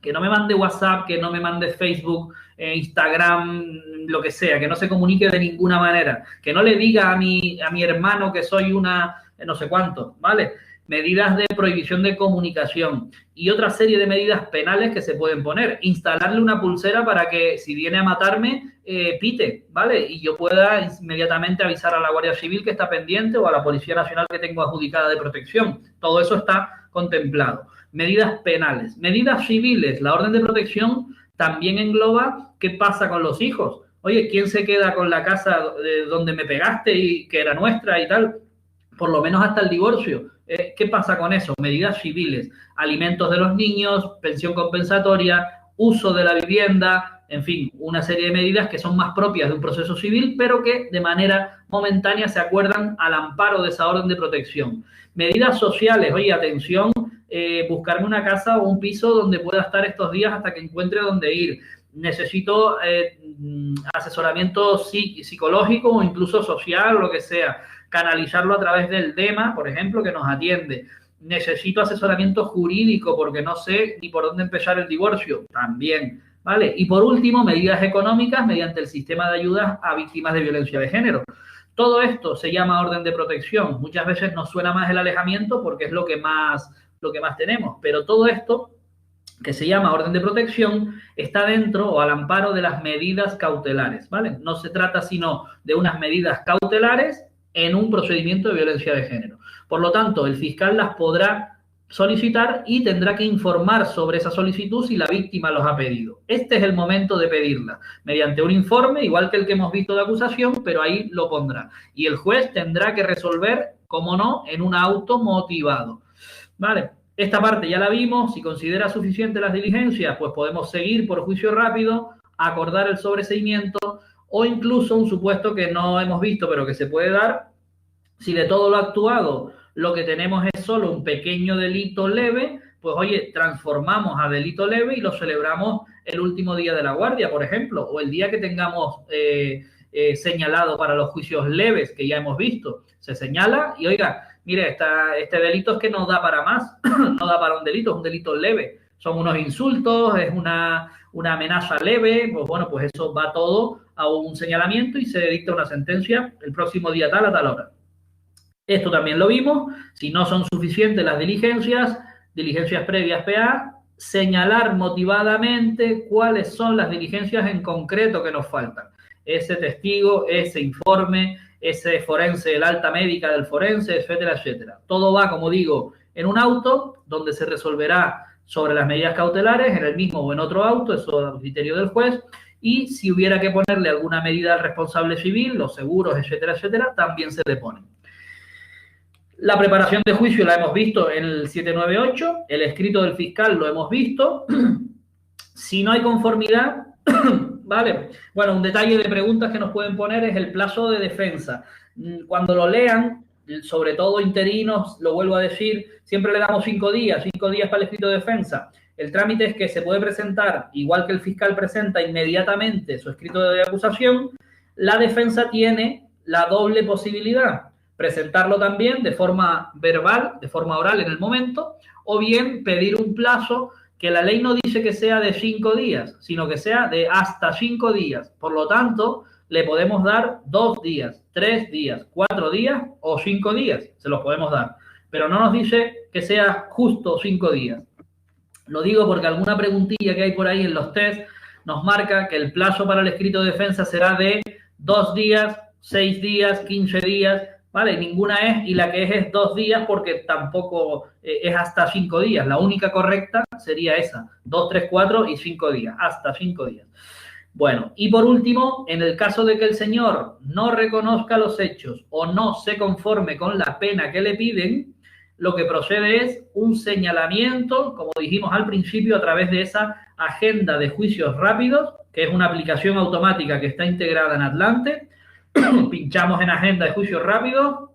que no me mande WhatsApp, que no me mande Facebook, Instagram, lo que sea, que no se comunique de ninguna manera, que no le diga a mi hermano que soy una no sé cuánto, ¿vale? Medidas de prohibición de comunicación y otra serie de medidas penales que se pueden poner. Instalarle una pulsera para que si viene a matarme, pite, ¿vale? Y yo pueda inmediatamente avisar a la Guardia Civil que está pendiente o a la Policía Nacional que tengo adjudicada de protección. Todo eso está contemplado. Medidas penales. Medidas civiles. La orden de protección también engloba qué pasa con los hijos. Oye, ¿quién se queda con la casa de donde me pegaste y que era nuestra y tal? por lo menos hasta el divorcio. ¿Qué pasa con eso? Medidas civiles, alimentos de los niños, pensión compensatoria, uso de la vivienda, en fin, una serie de medidas que son más propias de un proceso civil, pero que de manera momentánea se acuerdan al amparo de esa orden de protección. Medidas sociales, oye, atención, buscarme una casa o un piso donde pueda estar estos días hasta que encuentre dónde ir. Necesito asesoramiento psicológico o incluso social o lo que sea. Canalizarlo a través del DEMA, por ejemplo, que nos atiende. Necesito asesoramiento jurídico porque no sé ni por dónde empezar el divorcio. También, ¿vale? Y por último, medidas económicas mediante el sistema de ayudas a víctimas de violencia de género. Todo esto se llama orden de protección. Muchas veces nos suena más el alejamiento porque es lo que más tenemos. Pero todo esto, que se llama orden de protección, está dentro o al amparo de las medidas cautelares, ¿vale? No se trata sino de unas medidas cautelares en un procedimiento de violencia de género. Por lo tanto, el fiscal las podrá solicitar y tendrá que informar sobre esa solicitud si la víctima los ha pedido. Este es el momento de pedirla, mediante un informe, igual que el que hemos visto de acusación, pero ahí lo pondrá. Y el juez tendrá que resolver, como no, en un auto motivado. ¿Vale? Esta parte ya la vimos. Si considera suficiente las diligencias, pues podemos seguir por juicio rápido, acordar el sobreseimiento o incluso un supuesto que no hemos visto, pero que se puede dar. Si de todo lo actuado lo que tenemos es solo un pequeño delito leve, pues oye, transformamos a delito leve y lo celebramos el último día de la guardia, por ejemplo, o el día que tengamos señalado para los juicios leves, que ya hemos visto. Se señala y, oiga, mire, este delito es que no da para más, no da para un delito leve. Son unos insultos, es una amenaza leve, pues bueno, pues eso va todo a un señalamiento y se dicta una sentencia el próximo día tal a tal hora. Esto también lo vimos. Si no son suficientes las diligencias previas PA, señalar motivadamente cuáles son las diligencias en concreto que nos faltan. Ese testigo, ese informe, ese forense, el alta médica del forense, etcétera, etcétera. Todo va, como digo, en un auto donde se resolverá sobre las medidas cautelares, en el mismo o en otro auto, eso a criterio del juez, y si hubiera que ponerle alguna medida al responsable civil, los seguros, etcétera, etcétera, también se deponen. La preparación de juicio la hemos visto en el 798, el escrito del fiscal lo hemos visto. Si no hay conformidad, ¿vale? Bueno, un detalle de preguntas que nos pueden poner es el plazo de defensa. Cuando lo lean, sobre todo interinos, lo vuelvo a decir, siempre le damos 5 días para el escrito de defensa. El trámite es que se puede presentar, igual que el fiscal presenta inmediatamente su escrito de acusación, la defensa tiene la doble posibilidad. Presentarlo también de forma verbal, de forma oral en el momento, o bien pedir un plazo que la ley no dice que sea de 5 días, sino que sea de hasta 5 días. Por lo tanto, le podemos dar 2 días, 3 días, 4 días o 5 días. Se los podemos dar. Pero no nos dice que sea justo 5 días. Lo digo porque alguna preguntilla que hay por ahí en los test nos marca que el plazo para el escrito de defensa será de 2 días, 6 días, 15 días... ¿Vale? Ninguna es, y la que es 2 días porque tampoco es hasta 5 días. La única correcta sería esa, 2, 3, 4 y 5 días, hasta 5 días. Bueno, y por último, en el caso de que el señor no reconozca los hechos o no se conforme con la pena que le piden, lo que procede es un señalamiento, como dijimos al principio, a través de esa agenda de juicios rápidos, que es una aplicación automática que está integrada en Atlante. Pinchamos en agenda de juicio rápido,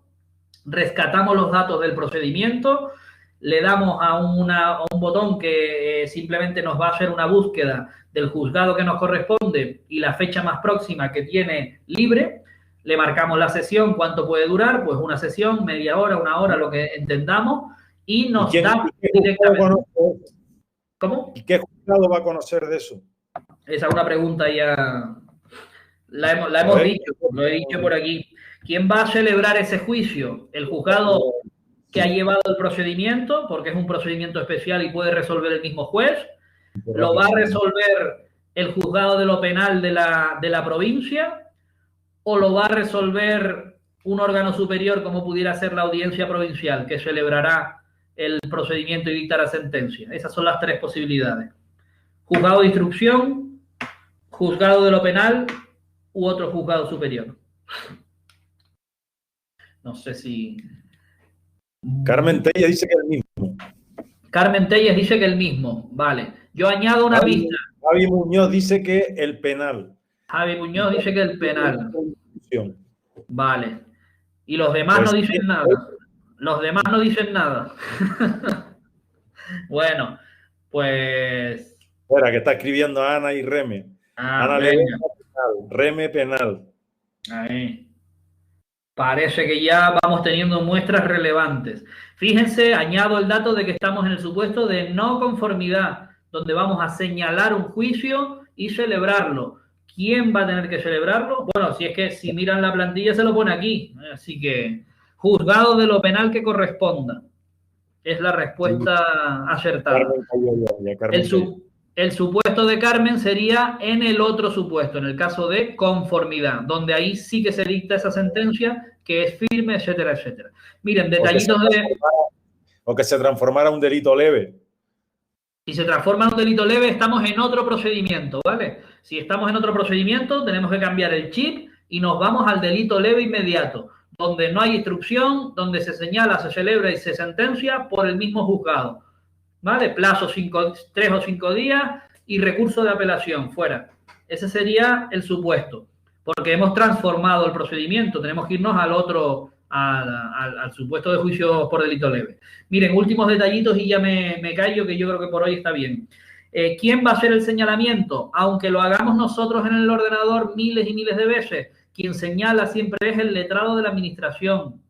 rescatamos los datos del procedimiento, le damos a un botón que simplemente nos va a hacer una búsqueda del juzgado que nos corresponde y la fecha más próxima que tiene libre, le marcamos la sesión, cuánto puede durar, pues una sesión, media hora, 1 hora, lo que entendamos, y nos da directamente. ¿Cómo? ¿Y qué juzgado va a conocer de eso? Esa es una pregunta ya... La hemos dicho, lo he dicho por aquí. ¿Quién va a celebrar ese juicio? El juzgado que ha llevado el procedimiento, porque es un procedimiento especial y puede resolver el mismo juez. Lo va a resolver el juzgado de lo penal de la provincia, o lo va a resolver un órgano superior como pudiera ser la audiencia provincial, que celebrará el procedimiento y dictará sentencia. Esas son las 3 posibilidades. Juzgado de instrucción, juzgado de lo penal u otro juzgado superior. No sé si Carmen Tella dice que es el mismo. Carmen Telles dice que el mismo. Vale. Yo añado una pista. Javi Muñoz dice que el penal. Javi Muñoz dice que el penal. Constitución. Vale. Y los demás Pues no sí, dicen nada. Los demás no dicen nada. Bueno, pues... Espera, que está escribiendo Ana y Reme. Ana venga. Ledesma, penal. Reme, penal. Ahí. Parece que ya vamos teniendo muestras relevantes. Fíjense, añado el dato de que estamos en el supuesto de no conformidad, donde vamos a señalar un juicio y celebrarlo. ¿Quién va a tener que celebrarlo? Bueno, si es que si miran la plantilla se lo pone aquí. Así que, juzgado de lo penal que corresponda. Es la respuesta acertada. El supuesto de Carmen sería en el otro supuesto, en el caso de conformidad, donde ahí sí que se dicta esa sentencia que es firme, etcétera, etcétera. Miren, detallitos de... O que se transformara en un delito leve. Si se transforma en un delito leve, estamos en otro procedimiento, ¿vale? Si estamos en otro procedimiento, tenemos que cambiar el chip y nos vamos al delito leve inmediato, donde no hay instrucción, donde se señala, se celebra y se sentencia por el mismo juzgado. ¿Vale? Plazo 3 o 5 días y recurso de apelación, fuera. Ese sería el supuesto, porque hemos transformado el procedimiento, tenemos que irnos al otro, al supuesto de juicio por delito leve. Miren, últimos detallitos y ya me callo, que yo creo que por hoy está bien. ¿Quién va a hacer el señalamiento? Aunque lo hagamos nosotros en el ordenador miles y miles de veces, quien señala siempre es el letrado de la administración.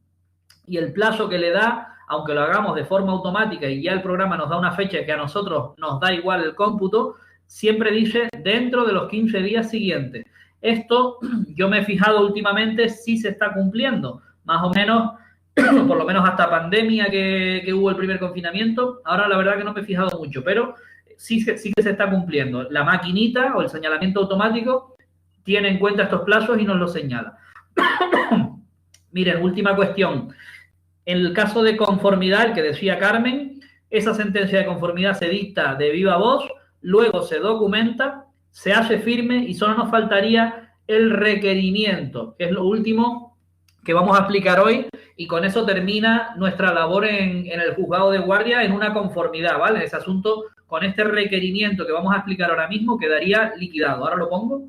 Y el plazo que le da, aunque lo hagamos de forma automática y ya el programa nos da una fecha que a nosotros nos da igual el cómputo, siempre dice dentro de los 15 días siguientes. Esto yo me he fijado últimamente si se está cumpliendo, más o menos, por lo menos hasta pandemia que hubo el primer confinamiento. Ahora la verdad que no me he fijado mucho, pero sí que se está cumpliendo. La maquinita o el señalamiento automático tiene en cuenta estos plazos y nos lo señala. Miren, última cuestión. En el caso de conformidad, el que decía Carmen, esa sentencia de conformidad se dicta de viva voz, luego se documenta, se hace firme y solo nos faltaría el requerimiento, que es lo último que vamos a explicar hoy, y con eso termina nuestra labor en el juzgado de guardia en una conformidad, ¿vale? Ese asunto, con este requerimiento que vamos a explicar ahora mismo, quedaría liquidado. Ahora lo pongo.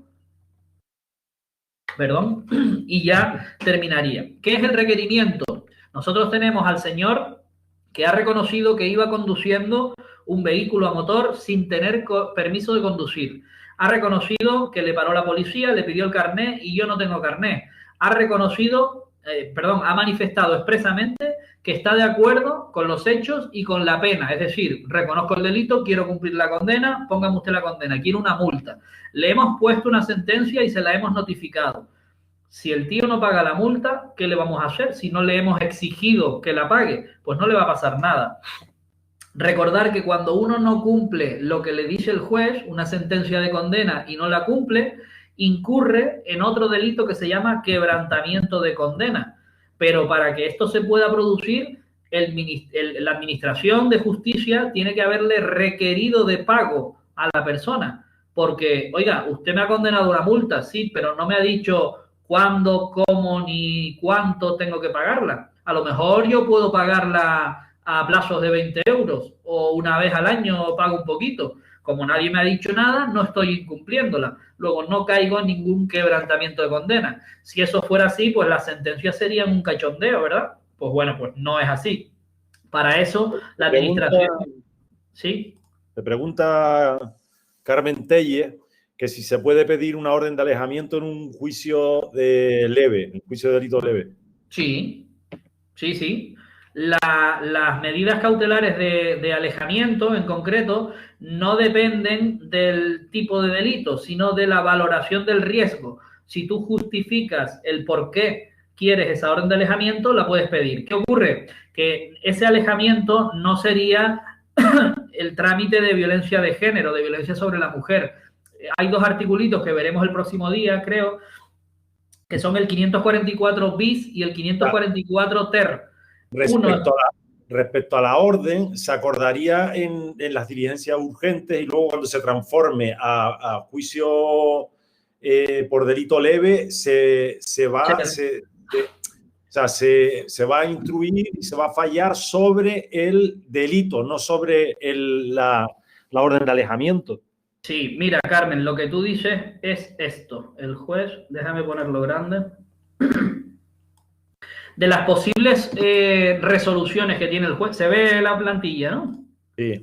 Perdón. Y ya terminaría. ¿Qué es el requerimiento? Nosotros tenemos al señor que ha reconocido que iba conduciendo un vehículo a motor sin tener permiso de conducir. Ha reconocido que le paró la policía, le pidió el carné y yo no tengo carné. Ha reconocido, ha manifestado expresamente que está de acuerdo con los hechos y con la pena. Es decir, reconozco el delito, quiero cumplir la condena, póngame usted la condena, quiero una multa. Le hemos puesto una sentencia y se la hemos notificado. Si el tío no paga la multa, ¿qué le vamos a hacer? Si no le hemos exigido que la pague, pues no le va a pasar nada. Recordar que cuando uno no cumple lo que le dice el juez, una sentencia de condena, y no la cumple, incurre en otro delito que se llama quebrantamiento de condena. Pero para que esto se pueda producir, la Administración de Justicia tiene que haberle requerido de pago a la persona. Porque, oiga, usted me ha condenado una multa, sí, pero no me ha dicho cuándo, cómo ni cuánto tengo que pagarla. A lo mejor yo puedo pagarla a plazos de 20 euros o una vez al año pago un poquito. Como nadie me ha dicho nada, no estoy incumpliéndola. Luego no caigo en ningún quebrantamiento de condena. Si eso fuera así, pues las sentencias serían un cachondeo, ¿verdad? Pues bueno, pues no es así. Para eso la administración... ¿Sí? Te pregunta Carmen Telle que si se puede pedir una orden de alejamiento en un juicio de leve, un juicio de delito leve. Sí, sí, sí. Las medidas cautelares de alejamiento, en concreto, no dependen del tipo de delito, sino de la valoración del riesgo. Si tú justificas el por qué quieres esa orden de alejamiento, la puedes pedir. ¿Qué ocurre? Que ese alejamiento no sería el trámite de violencia de género, de violencia sobre la mujer. Hay dos articulitos que veremos el próximo día, creo, que son el 544 bis y el 544 ter. Respecto a la orden, se acordaría en las diligencias urgentes y luego cuando se transforme a juicio por delito leve, sea, se va a instruir y se va a fallar sobre el delito, no sobre la orden de alejamiento. Sí, mira, Carmen, lo que tú dices es esto. El juez, déjame ponerlo grande. De las posibles resoluciones que tiene el juez, se ve la plantilla, ¿no? Sí.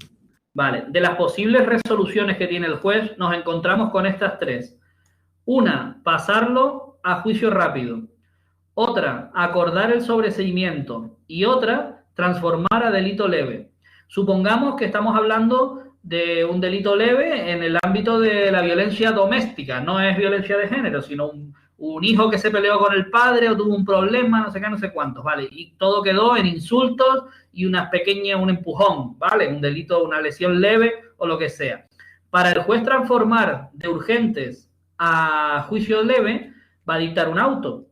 Vale, de las posibles resoluciones que tiene el juez, nos encontramos con estas tres. Una, pasarlo a juicio rápido. Otra, acordar el sobreseimiento. Y otra, transformar a delito leve. Supongamos que estamos hablando de un delito leve en el ámbito de la violencia doméstica. No es violencia de género, sino un hijo que se peleó con el padre o tuvo un problema, no sé qué, no sé cuántos, ¿vale? Y todo quedó en insultos y un empujón, ¿vale? Un delito, una lesión leve o lo que sea. Para el juez transformar de urgentes a juicio leve, va a dictar un auto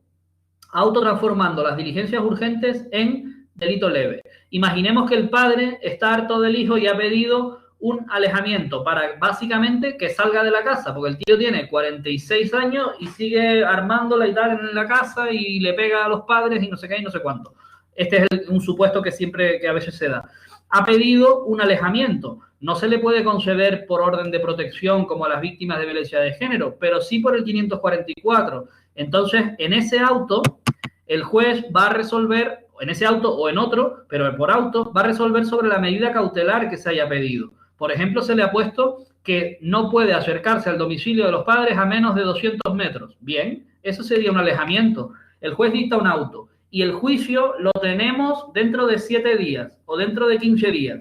transformando las diligencias urgentes en delito leve. Imaginemos que el padre está harto del hijo y ha pedido un alejamiento para básicamente que salga de la casa, porque el tío tiene 46 años y sigue armándola y tal en la casa y le pega a los padres y no sé qué y no sé cuánto. Este es un supuesto que a veces se da. Ha pedido un alejamiento. No se le puede conceder por orden de protección como a las víctimas de violencia de género, pero sí por el 544. Entonces, en ese auto, el juez va a resolver, en ese auto o en otro, pero por auto, va a resolver sobre la medida cautelar que se haya pedido. Por ejemplo, se le ha puesto que no puede acercarse al domicilio de los padres a menos de 200 metros. Bien, eso sería un alejamiento. El juez dicta un auto y el juicio lo tenemos dentro de 7 días o dentro de 15 días.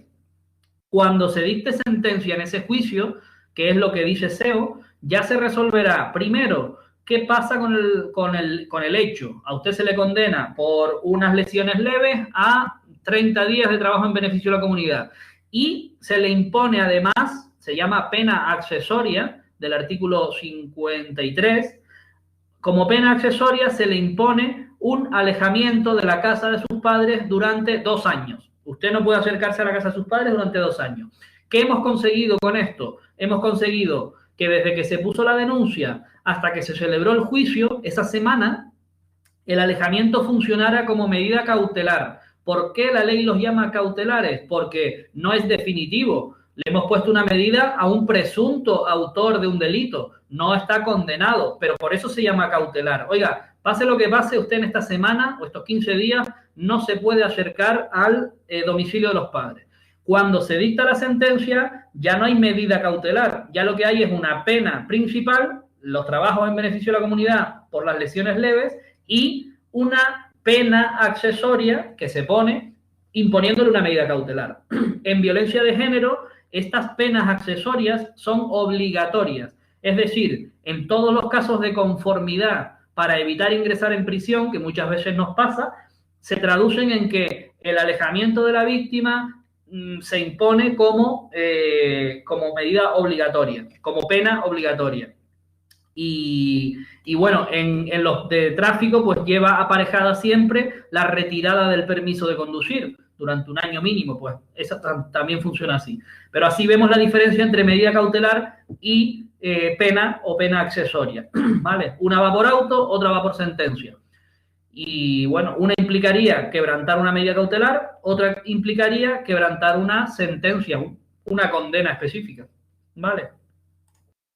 Cuando se dicte sentencia en ese juicio, que es lo que dice SEO, ya se resolverá primero qué pasa con el hecho. A usted se le condena por unas lesiones leves a 30 días de trabajo en beneficio de la comunidad. Y se le impone además, se llama pena accesoria del artículo 53, como pena accesoria se le impone un alejamiento de la casa de sus padres durante 2 años. Usted no puede acercarse a la casa de sus padres durante 2 años. ¿Qué hemos conseguido con esto? Hemos conseguido que desde que se puso la denuncia hasta que se celebró el juicio, esa semana, el alejamiento funcionara como medida cautelar. ¿Por qué la ley los llama cautelares? Porque no es definitivo. Le hemos puesto una medida a un presunto autor de un delito. No está condenado, pero por eso se llama cautelar. Oiga, pase lo que pase, usted en esta semana o estos 15 días no se puede acercar al domicilio de los padres. Cuando se dicta la sentencia, ya no hay medida cautelar. Ya lo que hay es una pena principal, los trabajos en beneficio de la comunidad por las lesiones leves y una pena accesoria que se pone imponiéndole una medida cautelar. En violencia de género, estas penas accesorias son obligatorias. Es decir, en todos los casos de conformidad para evitar ingresar en prisión, que muchas veces nos pasa, se traducen en que el alejamiento de la víctima se impone como medida obligatoria, como pena obligatoria. Y bueno, en los de tráfico pues lleva aparejada siempre la retirada del permiso de conducir durante 1 año mínimo, pues eso también funciona así. Pero así vemos la diferencia entre medida cautelar y pena o pena accesoria, ¿vale? Una va por auto, otra va por sentencia. Y bueno, una implicaría quebrantar una medida cautelar, otra implicaría quebrantar una sentencia, una condena específica, ¿vale?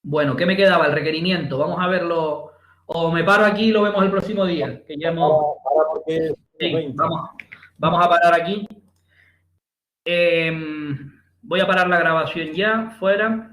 Bueno, ¿qué me quedaba? El requerimiento. Vamos a verlo. O me paro aquí y lo vemos el próximo día. Que ya hemos... Sí, vamos a parar aquí. Voy a parar la grabación ya, fuera.